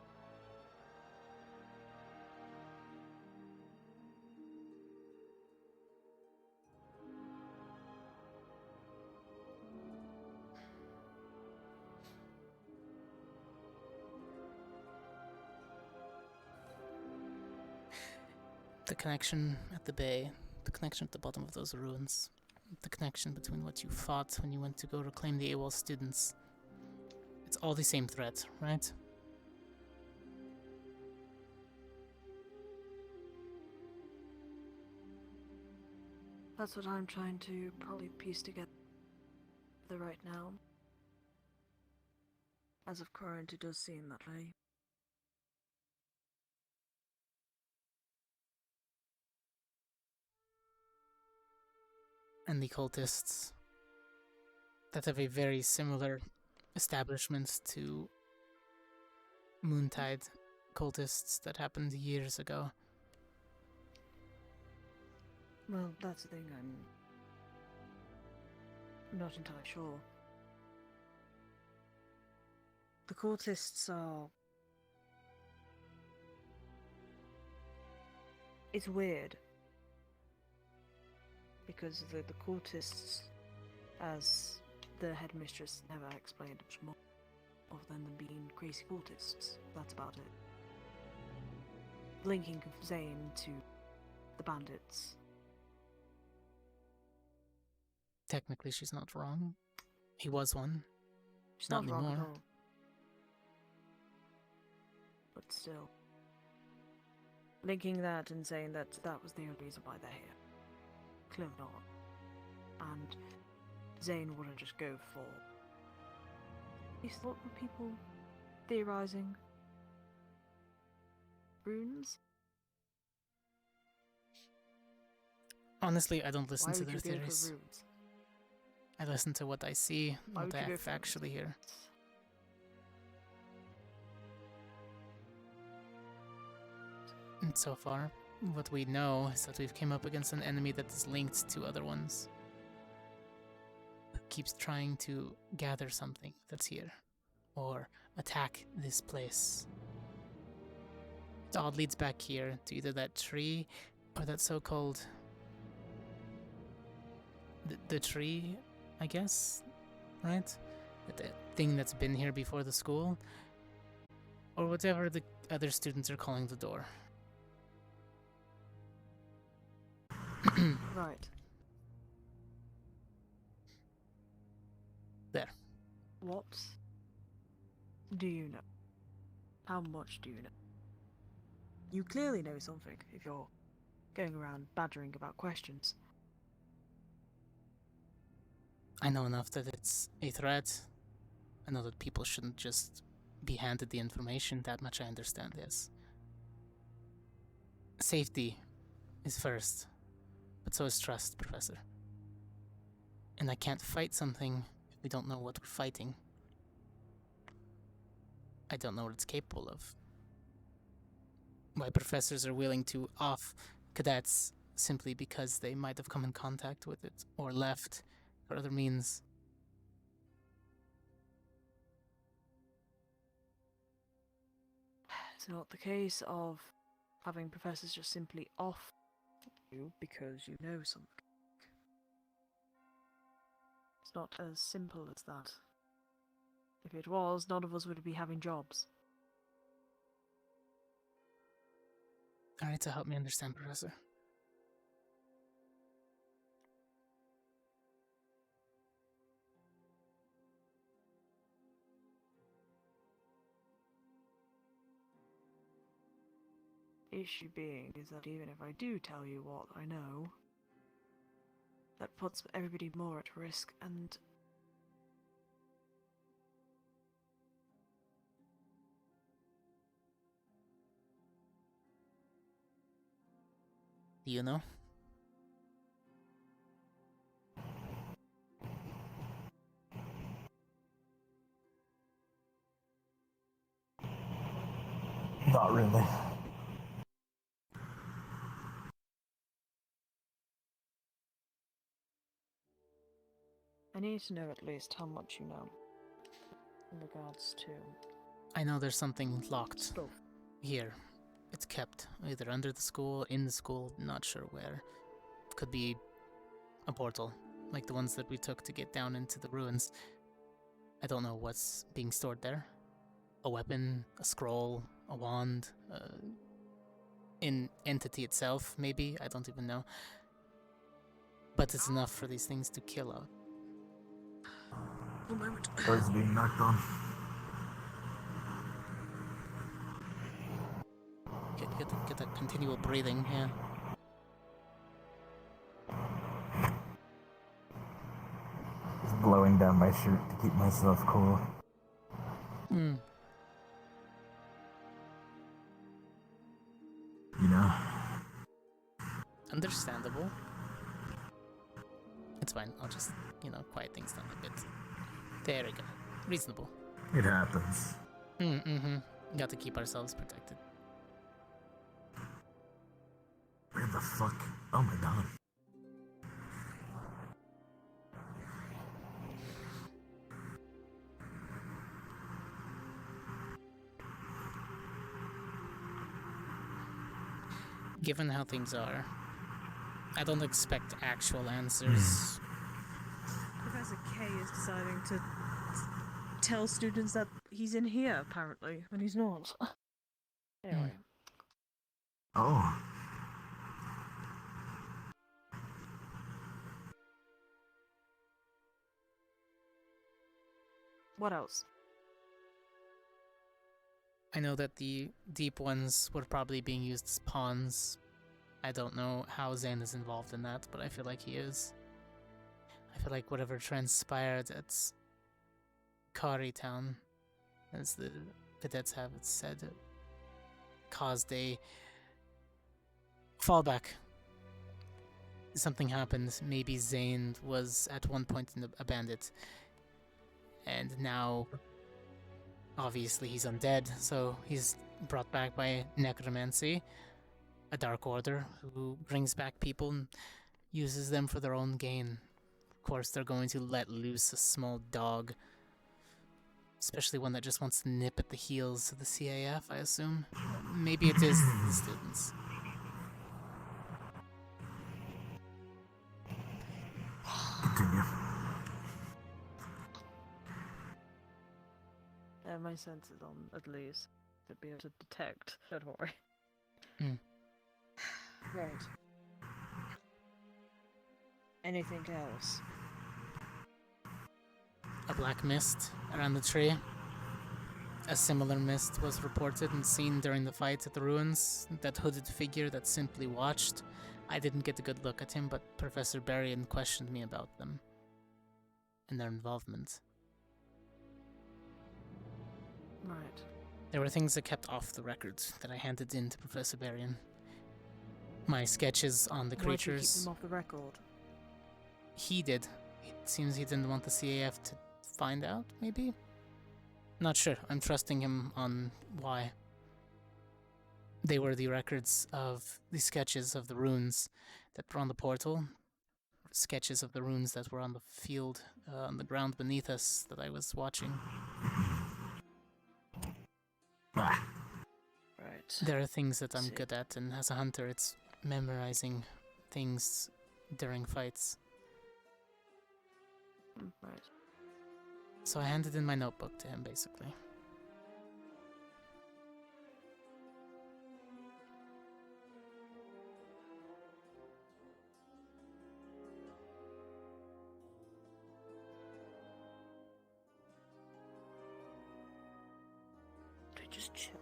The connection at the bay, the connection at the bottom of those ruins, the connection between what you fought when you went to go reclaim the AWOL students. It's all the same threat, right? That's what I'm trying to probably piece together right now. As of current, it does seem that way. And the cultists that have a very similar establishment to Moontide cultists that happened years ago. Well, that's the thing, I'm not entirely sure. The cultists are... It's weird. Because the cultists, as the headmistress never explained much more other than them being crazy cultists. That's about it. Linking Zane to the bandits. Technically, she's not wrong. He was one. She's not wrong anymore. at all. But still. Linking that and saying that that was the only reason why they're here. Clearly not. And Zane wouldn't just go for... Is what were people theorizing? Runes? Honestly, I don't listen Why to would their you go for theories. runes? I listen to what I see, Why what would I you go have for actually hear. And so far, what we know is that we've came up against an enemy that is linked to other ones. Keeps trying to gather something that's here, or attack this place. It all leads back here to either that tree, or that so-called... The tree, I guess, right? The thing that's been here before the school, or whatever the other students are calling the door. Right. There. What do you know? How much do you know? You clearly know something if you're going around badgering about questions. I know enough that it's a threat. I know that people shouldn't just be handed the information. That much I understand, yes. Safety is first, but so is trust, Professor. And I can't fight something if we don't know what we're fighting. I don't know what it's capable of. Why professors are willing to off cadets simply because they might have come in contact with it, or left, or other means. It's not the case of having professors just simply off you because you know something. It's not as simple as that. If it was, none of us would be having jobs. Alright, to help me understand, Professor. Issue being is that even if I do tell you what I know, that puts everybody more at risk, and Do you know? Not really. I need to know at least how much you know in regards to I know there's something locked stuff. here. It's kept either under the school, in the school, not sure where. Could be a portal, like the ones that we took to get down into the ruins. I don't know what's being stored there. A weapon, a scroll, a wand, an entity itself, maybe? I don't even know. But it's enough for these things to kill out. One moment. Doors being knocked on. Get that continual breathing, yeah. Just blowing down my shirt to keep myself cool. Hmm. You know? Understandable. It's fine, I'll just, quiet things down a bit. There we go. Reasonable. It happens. Mm-hmm. Got to keep ourselves protected. Where the fuck? Oh my god. Given how things are, I don't expect actual answers. Professor K is deciding to tell students that he's in here, apparently, when he's not. Anyway. Oh. What else? I know that the deep ones were probably being used as pawns. I don't know how Zane is involved in that, but I feel like he is. I feel like whatever transpired at Kari Town, as the cadets have it said, caused a fallback. Something happened. Maybe Zane was at one point a bandit, and now obviously he's undead, so he's brought back by necromancy, a dark order who brings back people and uses them for their own gain. Of course, they're going to let loose a small dog, especially one that just wants to nip at the heels of the CAF, I assume. Maybe it is the students. Continue. My senses on, at least, to be able to detect. Don't worry. Mm. Right. Anything else? A black mist around the tree. A similar mist was reported and seen during the fight at the ruins. That hooded figure that simply watched. I didn't get a good look at him, but Professor Berrien questioned me about them and their involvement. Right. There were things I kept off the record that I handed in to Professor Berrien. My sketches on the creatures. Why did you keep them off the record? He did. It seems he didn't want the CAF to find out, maybe? Not sure. I'm trusting him on why. They were the records of the sketches of the runes that were on the portal. Sketches of the runes that were on the field, on the ground beneath us that I was watching. Right. There are things that I'm See. good at, and as a hunter, it's memorizing things during fights. Right. So I handed in my notebook to him, basically. Let me just check.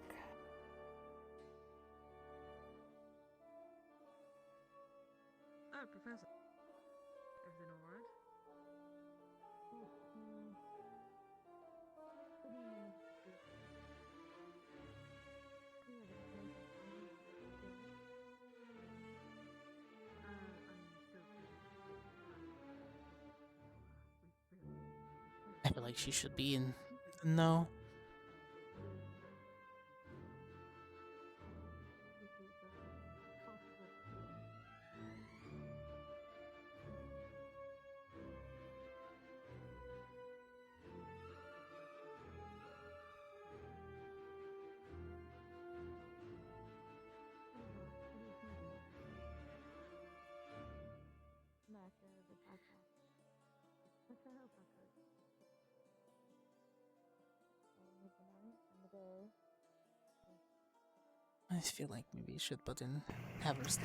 Oh, Professor. Everything alright? I feel like she should be in the know. I feel like maybe you should put in have her stay.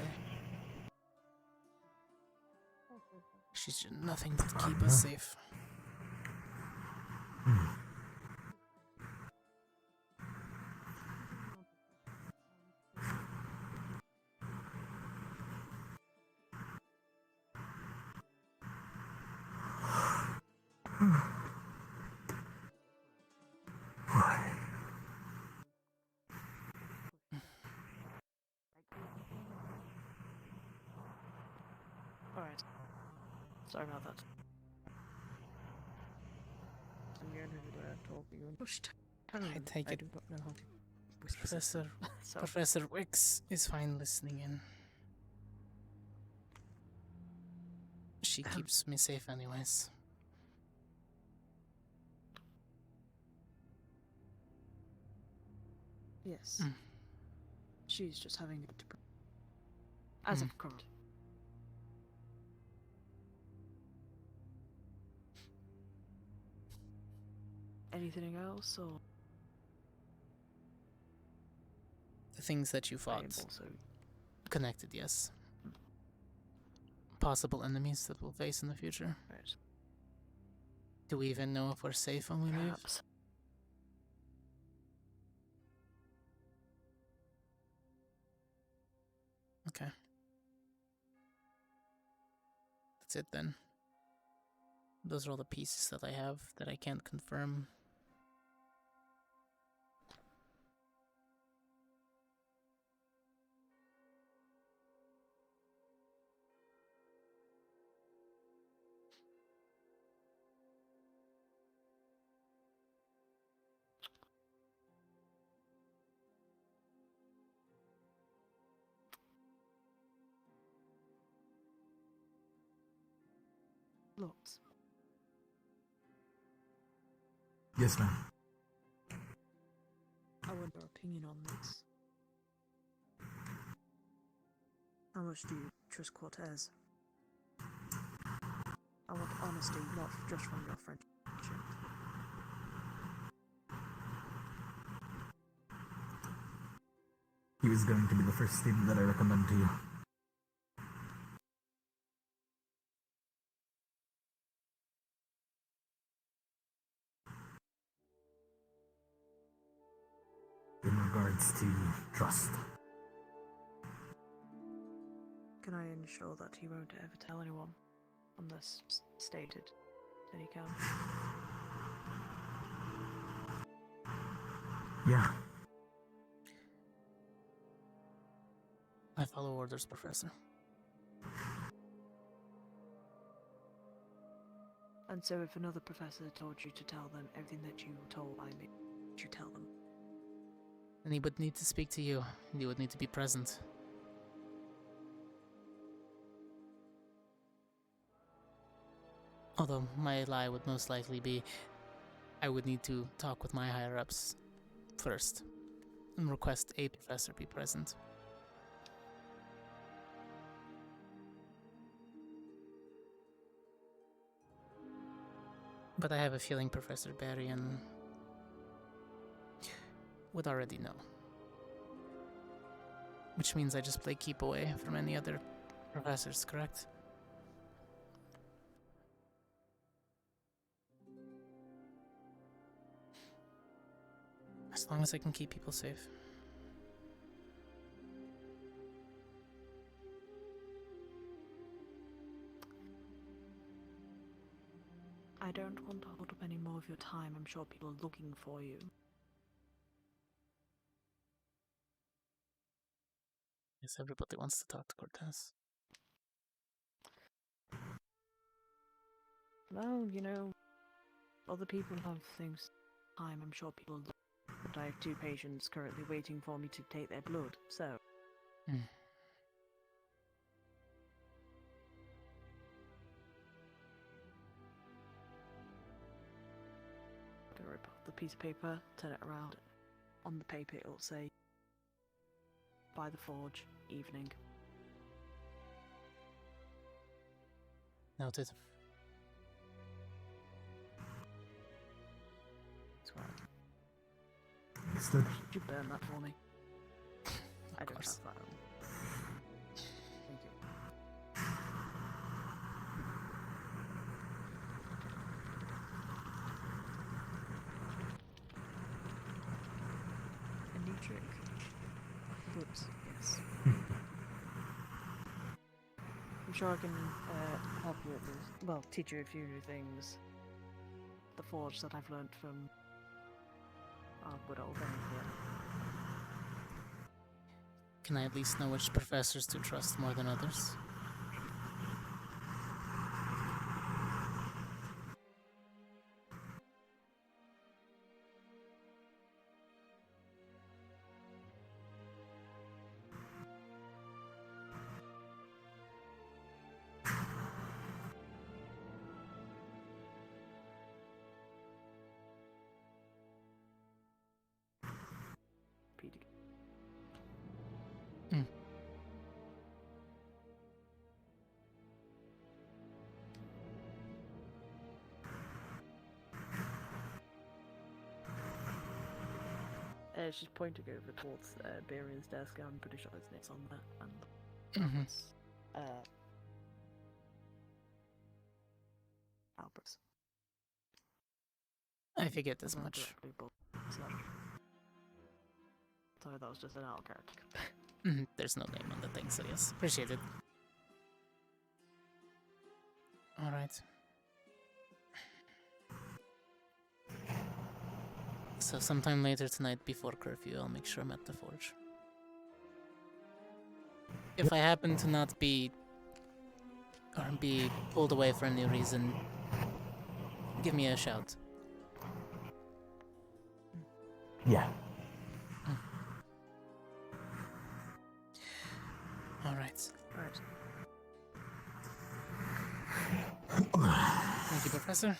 She's doing nothing but keep us safe. Alright. Sorry about that. I'm going to talk you. Pushed. I take it. do not know how to whisper. So- Professor Wicks is fine listening in. She keeps me safe anyways. Yes. She's just having it as of current. Anything else, or The things that you I fought am also connected, yes. Possible enemies that we'll face in the future. right? Do we even know if we're safe when we move? Perhaps. Okay. That's it then. Those are all the pieces that I have that I can't confirm. Lots. Yes, ma'am. I want your opinion on this. How much do you trust Cortez? I want honesty, not just from your friendship. He was going to be the first student that I recommend to you. In regards to trust. Can I ensure that he won't ever tell anyone, unless stated that he can? Yeah. I follow orders, Professor. And so if another professor told you to tell them everything that you told by me, would you tell them? And he would need to speak to you, and you would need to be present. Although my lie would most likely be, I would need to talk with my higher-ups first. and request a professor be present. But I have a feeling Professor Berrien would already know. Which means I just play keep away from any other professors, correct? As long as I can keep people safe. I don't want to hold up any more of your time. I'm sure people are looking for you. Yes, everybody wants to talk to Cortez. Well, you know, other people have things. Time. I'm sure people are looking. But I have 2 patients currently waiting for me to take their blood, so... Gonna rip off the piece of paper, turn it around. On the paper it'll say, by the forge, evening. Noted. Swear. Understood. Could you burn that for me? I don't have course. that. Thank you. A new trick. Whoops, yes. I'm sure I can help you with this. Well, teach you a few new things. The forge that I've learnt from our good old friend here. Can I at least know which professors to trust more than others? She's pointing over towards Barian's desk. I'm pretty sure his name's on that. And Albert's. I figured as much. Sorry, that was just an out character. There's no name on the thing, so yes. Appreciate it. Alright. So sometime later tonight before curfew, I'll make sure I'm at the forge. If I happen to not be... or be pulled away for any reason, give me a shout. Yeah. Alright. Right. Thank you, Professor.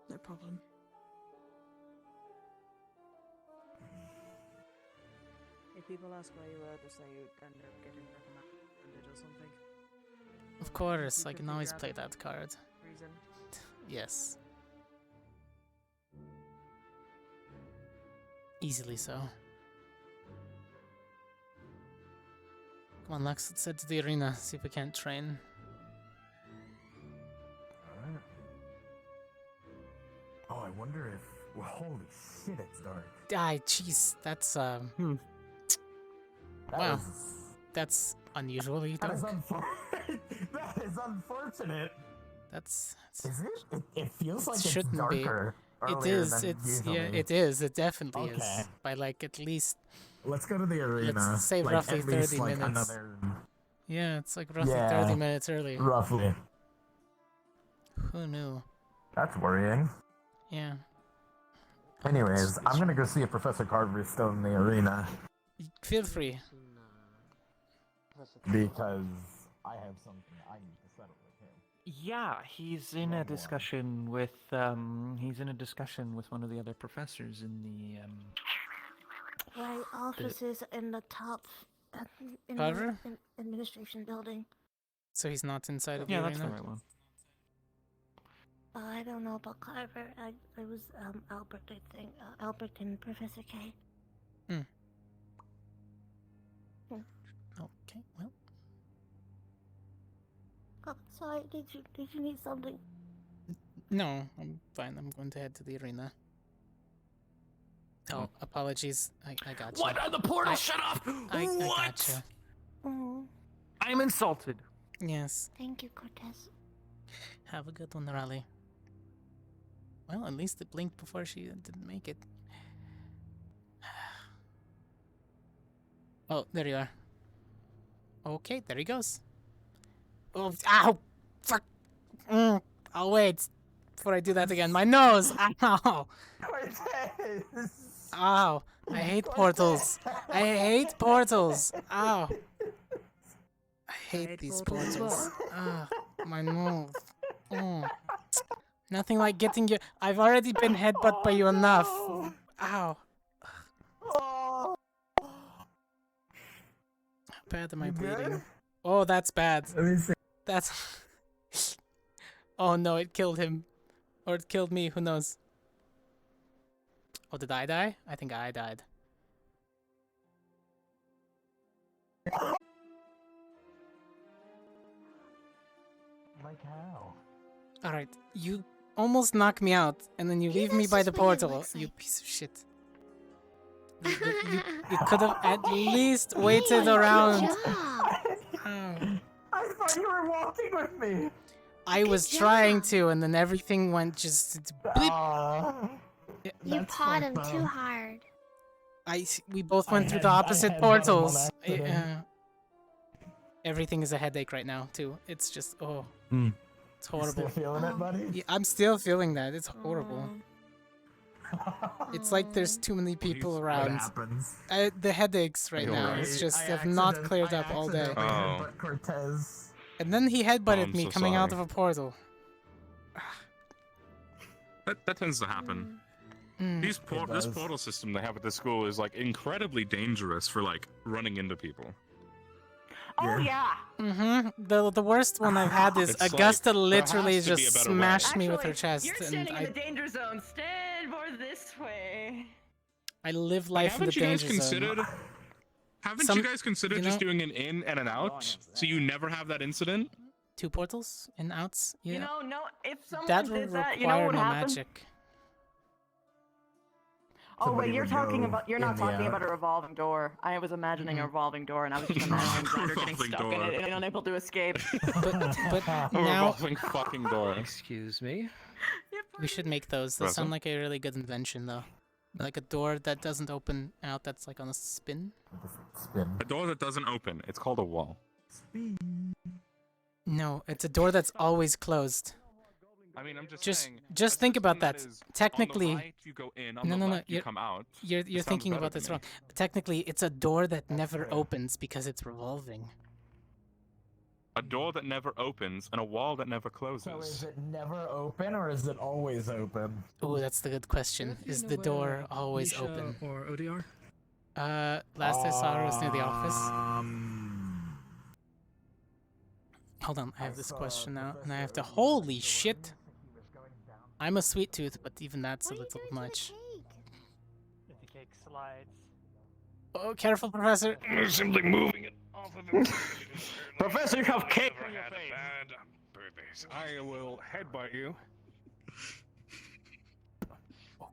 No problem. If people ask where you were, just say you end up getting reprimanded or something. Of course, I can always play that card. Reason. Yes. Easily so. Come on, Lex, let's head to the arena, see if we can't train. Alright. Oh, I wonder if... Well, holy shit, it's dark. Jeez, that's, That wow. is- That's unusually That dark. is, that is unfortunate. That's... Is it? It feels like it's shouldn't be. darker It earlier is, than it's, usually. yeah, it is, it definitely Okay. is. By like at least... Let's go to the arena. Let's say like, roughly at least, 30 like, minutes. Another... Yeah, it's like roughly Yeah, 30 minutes early. Roughly. Who knew? That's worrying. Yeah. Anyways, I'm gonna go see if Professor Carver is still in the arena. Feel free. Because I have something I need to settle with him. Yeah, he's in a discussion with one of the other professors in the Right, offices in the top, in Carver? the administration building. So he's not inside of the Yeah, arena? that's the right one. I don't know about Carver. I was Albert, I think. Albert and Professor K. Okay, well. Oh, sorry. Did you need something? No, I'm fine. I'm going to head to the arena. Oh, apologies. I got you. What? The portal shut off! I What? got you. Oh, I'm insulted. Yes. thank you, Cortez. Have a good one, Raleigh. Well, at least it blinked before she didn't make it. Oh, there you are. Okay, there he goes. Oh, ow! Fuck! I'll wait before I do that again. My nose! Ow! Cortez! Ow! I hate portals. I hate portals. Ow! I hate these portals. Ah, my nose. Oh. Nothing like getting you. I've already been headbutt by you enough. Ow. How bad am I bleeding? Oh, that's bad. That's. Oh no, it killed him. Or it killed me, who knows? Oh, did I die? I think I died. Like how? Alright, you almost knock me out, and then you leave me by the portal, you piece of shit. You could have at least waited around. I thought you were walking with me. I was trying to, and then everything went just bleep. You pawed him too hard. We both went through the opposite portals. Everything is a headache right now, too. It's just, oh. It's horrible. You still feeling it, buddy? Yeah, I'm still feeling that. It's horrible. It's like there's too many people around. What happens? The headaches right now. It's just have not cleared up all day. But Cortez. And then he headbutted I'm me so coming out sorry. of a portal. That tends to happen. This portal system they have at this school is like incredibly dangerous for like running into people. Oh yeah. The worst one I've had is It's like, Augusta there literally has to be just a better way. smashed me with her chest, You're and standing in the danger zone. Stand more this way. I live life in the Haven't you guys danger considered? zone. Haven't Some- you guys considered you just know- doing an in and an out, so you never have that incident? 2 portals and outs. Yeah. You know, no. If someone That did would that, require you know what no happened? magic. Oh Somebody wait, you're would talking go about. You're not in the talking out. about a revolving door. I was imagining a revolving door, and I was just imagining Xander getting Revolving stuck in door. it and unable to escape. But A now revolving fucking door. Excuse me. we should make those. Those sound like a really good invention, though. Like a door that doesn't open out. That's like on a spin. A door that doesn't open. It's called a wall. No, it's a door that's always closed. I mean, I'm just saying. Just think about that. is Technically, on the right, you go in. On no, the no, no. left, you come out. You're It sounds thinking better about to this me. wrong. Technically, it's a door that never opens because it's revolving. A door that never opens and a wall that never closes. So is it never open or is it always open? Oh, that's the good question. Is the door always open? Or ODR? Last I saw her was near the office. Hold on, I have this question now, and I have to. Holy shit! I'm a sweet tooth, but even that's a little much. The cake slides. Oh, careful, Professor! I'm simply moving it off of him. Professor, you have cake on your Had a face. bad purpose. I will headbutt you.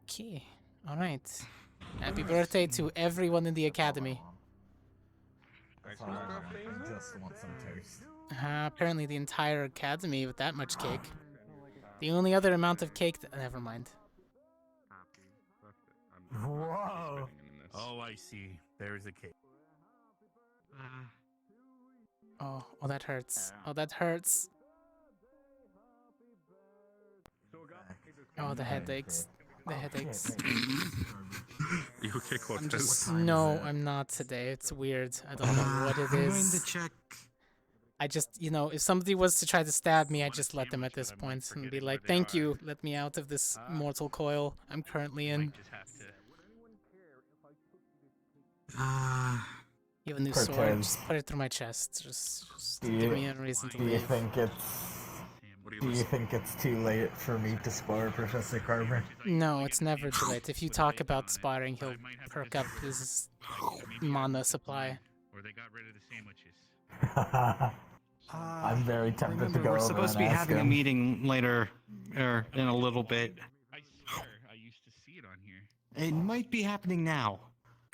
Okay, alright. Happy birthday to everyone in the academy. I just want some toast. Apparently the entire academy with that much cake. The only other amount of cake that... Never mind. Whoa. Oh, I see. There's a cake. Oh, that hurts. Oh, that hurts. Oh, the headaches. The headaches. You okay, Cortez? I'm just... No, I'm not today. It's weird. I don't know what it I'm going is. to check. I just, if somebody was to try to stab me, I just let them at this point and be like, "Thank you, let me out of this mortal coil I'm currently in." You have a new sword. Cortez. Just put it through my chest. Just Do give me a reason to you leave. think it's too late for me to spar Professor Carver? No, it's never too late. If you talk about sparring, he'll perk up his mana supply. Or they got rid of the sandwiches. I'm very tempted Remember, to go we're over supposed to and be ask having a him. meeting later, or in a little bit. I swear, I used to see it on here. It might be happening now.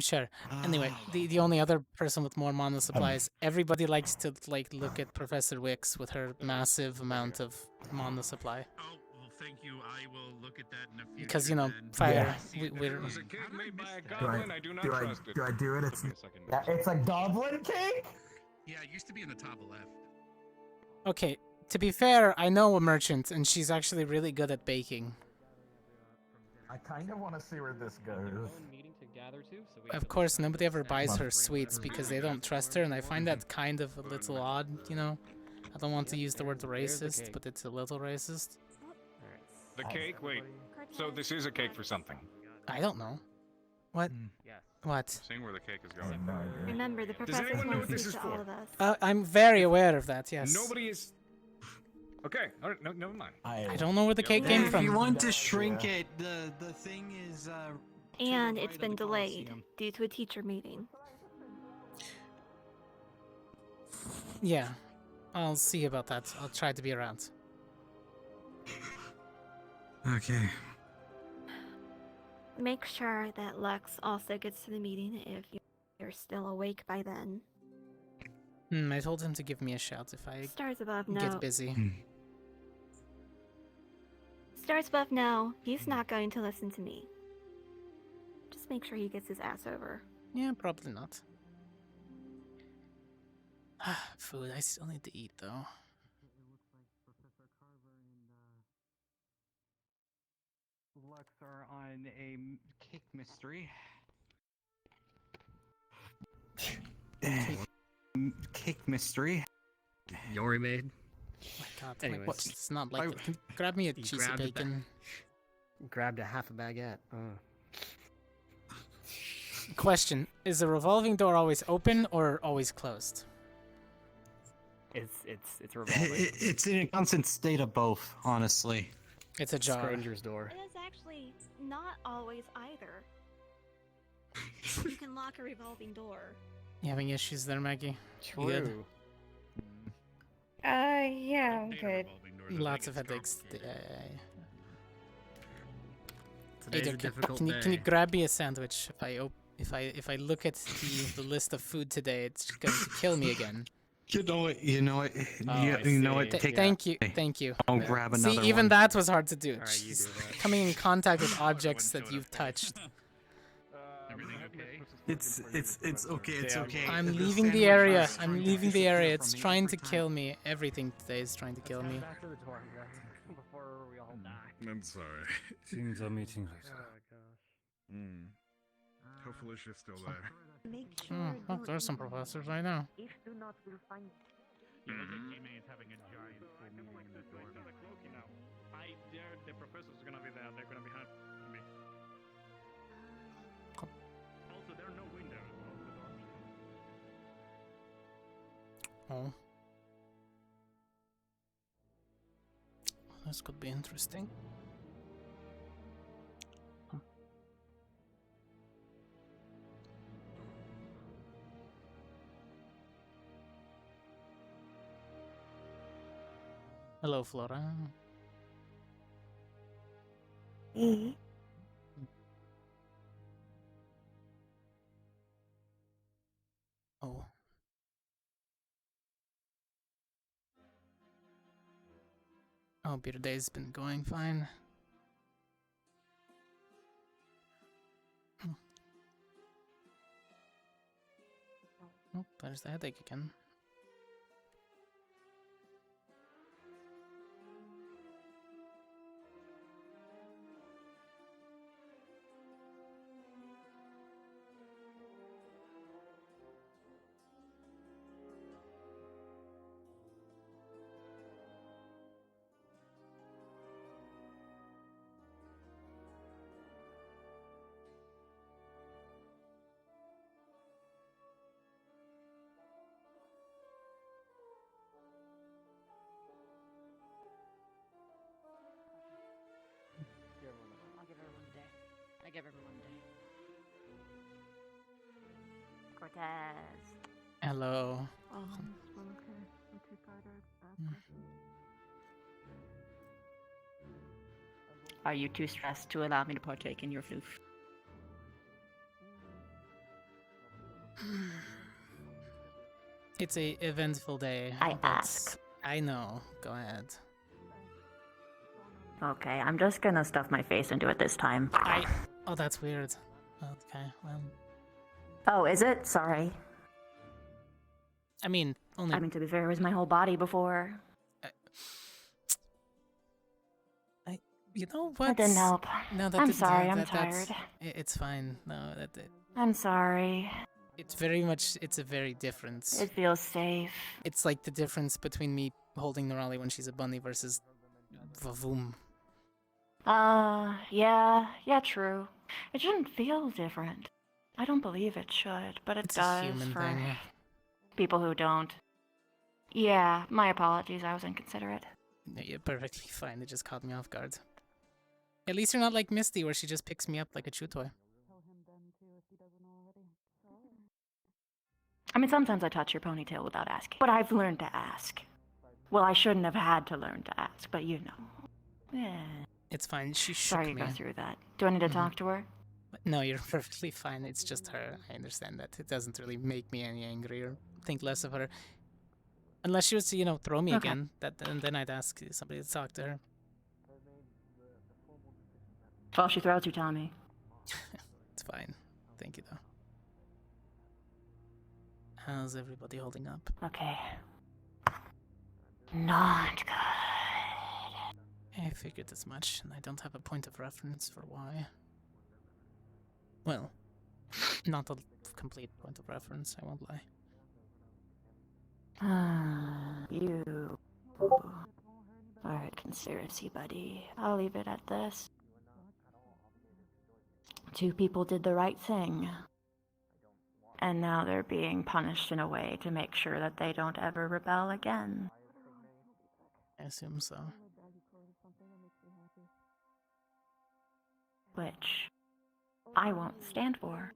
Sure. Anyway, the only other person with more mana supplies, everybody likes to look at Professor Wicks with her massive amount of mana supply. Oh, well, thank you. I will look at that in a future. Because then. fire, Yeah. we're. Was a cake made by a Do goblin? I do not trust it. I do it? Took me a second. Yeah, it's a goblin cake? Yeah, it used to be in the top left. Okay, to be fair, I know a merchant, and she's actually really good at baking. I kind of want to see where this goes. Of course, nobody ever buys her sweets because they don't trust her, and I find that kind of a little odd, I don't want to use the word racist, but it's a little racist. The cake? Wait. So this is a cake for something? I don't know. What? What? Seeing where the cake is going. Remember, the Does professor anyone know wants what to this speak is to all for? of us. I'm very aware of that, yes. Nobody is... Okay, alright, no, never mind. I don't know where the cake came If from. you want to shrink it, the thing is. And it's been delayed due to a teacher meeting. Yeah, I'll see about that. I'll try to be around. Okay. Make sure that Lux also gets to the meeting if you're still awake by then. I told him to give me a shout if I Stars above, get no. busy. Stars above, no. He's not going to listen to me. Just make sure he gets his ass over. Yeah, probably not. Food, I still need to eat though. Lux are on a cake mystery. Cake mystery. Yori made. Oh my god, Anyways. what? It's not like that. Grab me a You cheesy grabbed a bacon. Grabbed a half a baguette. Question, is the revolving door always open or always closed? It's revolving. It's in a constant state of both, honestly. It's a jar. Stranger's door. It is actually not always either. You can lock a revolving door. You having issues there, Maggie? You good? True. Yeah, I'm good. Lots of headaches today. Today's a Adrian, difficult can you day. grab me a sandwich? If I look at the list of food today, it's going to kill me again. You know what? You know what? Oh, you know what? I Thank you, thank you. I'll grab another See, even one. that was hard to do. Alright, you do Just that. coming in contact with objects that you've touched. Everything okay? It's okay. It's okay. I'm The leaving the sandwich area. is I'm trying to leaving the disappear area. from It's me trying every to time. kill me. Everything today is trying to kill me. Back to the door, guys, before we all die. That's alright. Seems a meeting later. Hopefully she's still there. Make Oh, there's some professors right now. If do not, will find. Ime is having a giant I feel like this place kind of cloaky now. The professor's gonna be there. They're gonna be behind me. Also, there are no windows. Oh. This could be interesting. Hello, Flora. Oh. I hope your day's been going fine. Oh, there's the headache again. I give everyone a day. Cortez. Hello. Well, okay. I'm too tired. Are you too stressed to allow me to partake in your floof? It's a eventful day. I but ask. I know. Go ahead. Okay, I'm just gonna stuff my face into it this time. Oh, that's weird. Okay, well. Oh, is it? Sorry. I mean, only. I mean, to be fair, it was my whole body before. You know what? That didn't help. No, that I'm didn't sorry, help. I'm tired. It's fine. No, I'm sorry. it's very much. It's a very difference. It feels safe. It's like the difference between me holding Norali when she's a bunny versus Vavoom. Yeah, true. It shouldn't feel different. I don't believe it should, but it does a human for thing. people who don't. Yeah, my apologies, I was inconsiderate. No, you're perfectly fine. It just caught me off guard. At least you're not like Misty, where she just picks me up like a chew toy. I mean, sometimes I touch your ponytail without asking, but I've learned to ask. Well, I shouldn't have had to learn to ask, but you know. Yeah. It's fine. She shook Sorry to me. go through that. Do I need to talk to her? No, you're perfectly fine. It's just her. I understand that. It doesn't really make me any angrier. Think less of her. Unless she was to, throw me again. And then I'd ask somebody to talk to her. Well, she throws you, Tommy. It's fine. Thank you, though. How's everybody holding up? Okay. Not good. I figured as much, and I don't have a point of reference for why. Well, not a complete point of reference, I won't lie. You are a conspiracy buddy. I'll leave it at this. 2 people did the right thing. And now they're being punished in a way to make sure that they don't ever rebel again. I assume so. Which I won't stand for.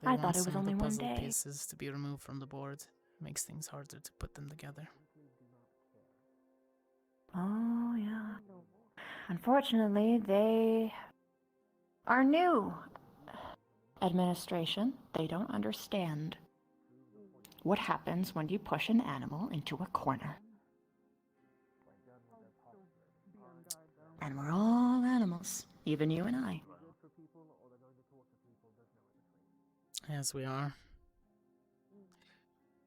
They I want thought it was some of only the one puzzle day. pieces to be removed from the board. Makes things harder to put them together. Oh, yeah. Unfortunately, they are new. Administration, they don't understand what happens when you push an animal into a corner. And we're all animals, even you and I. Yes, we are.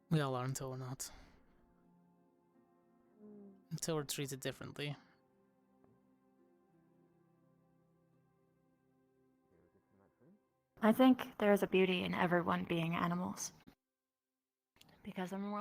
We all are until we're not. Until we're treated differently. I think there is a beauty in everyone being animals. Because in a world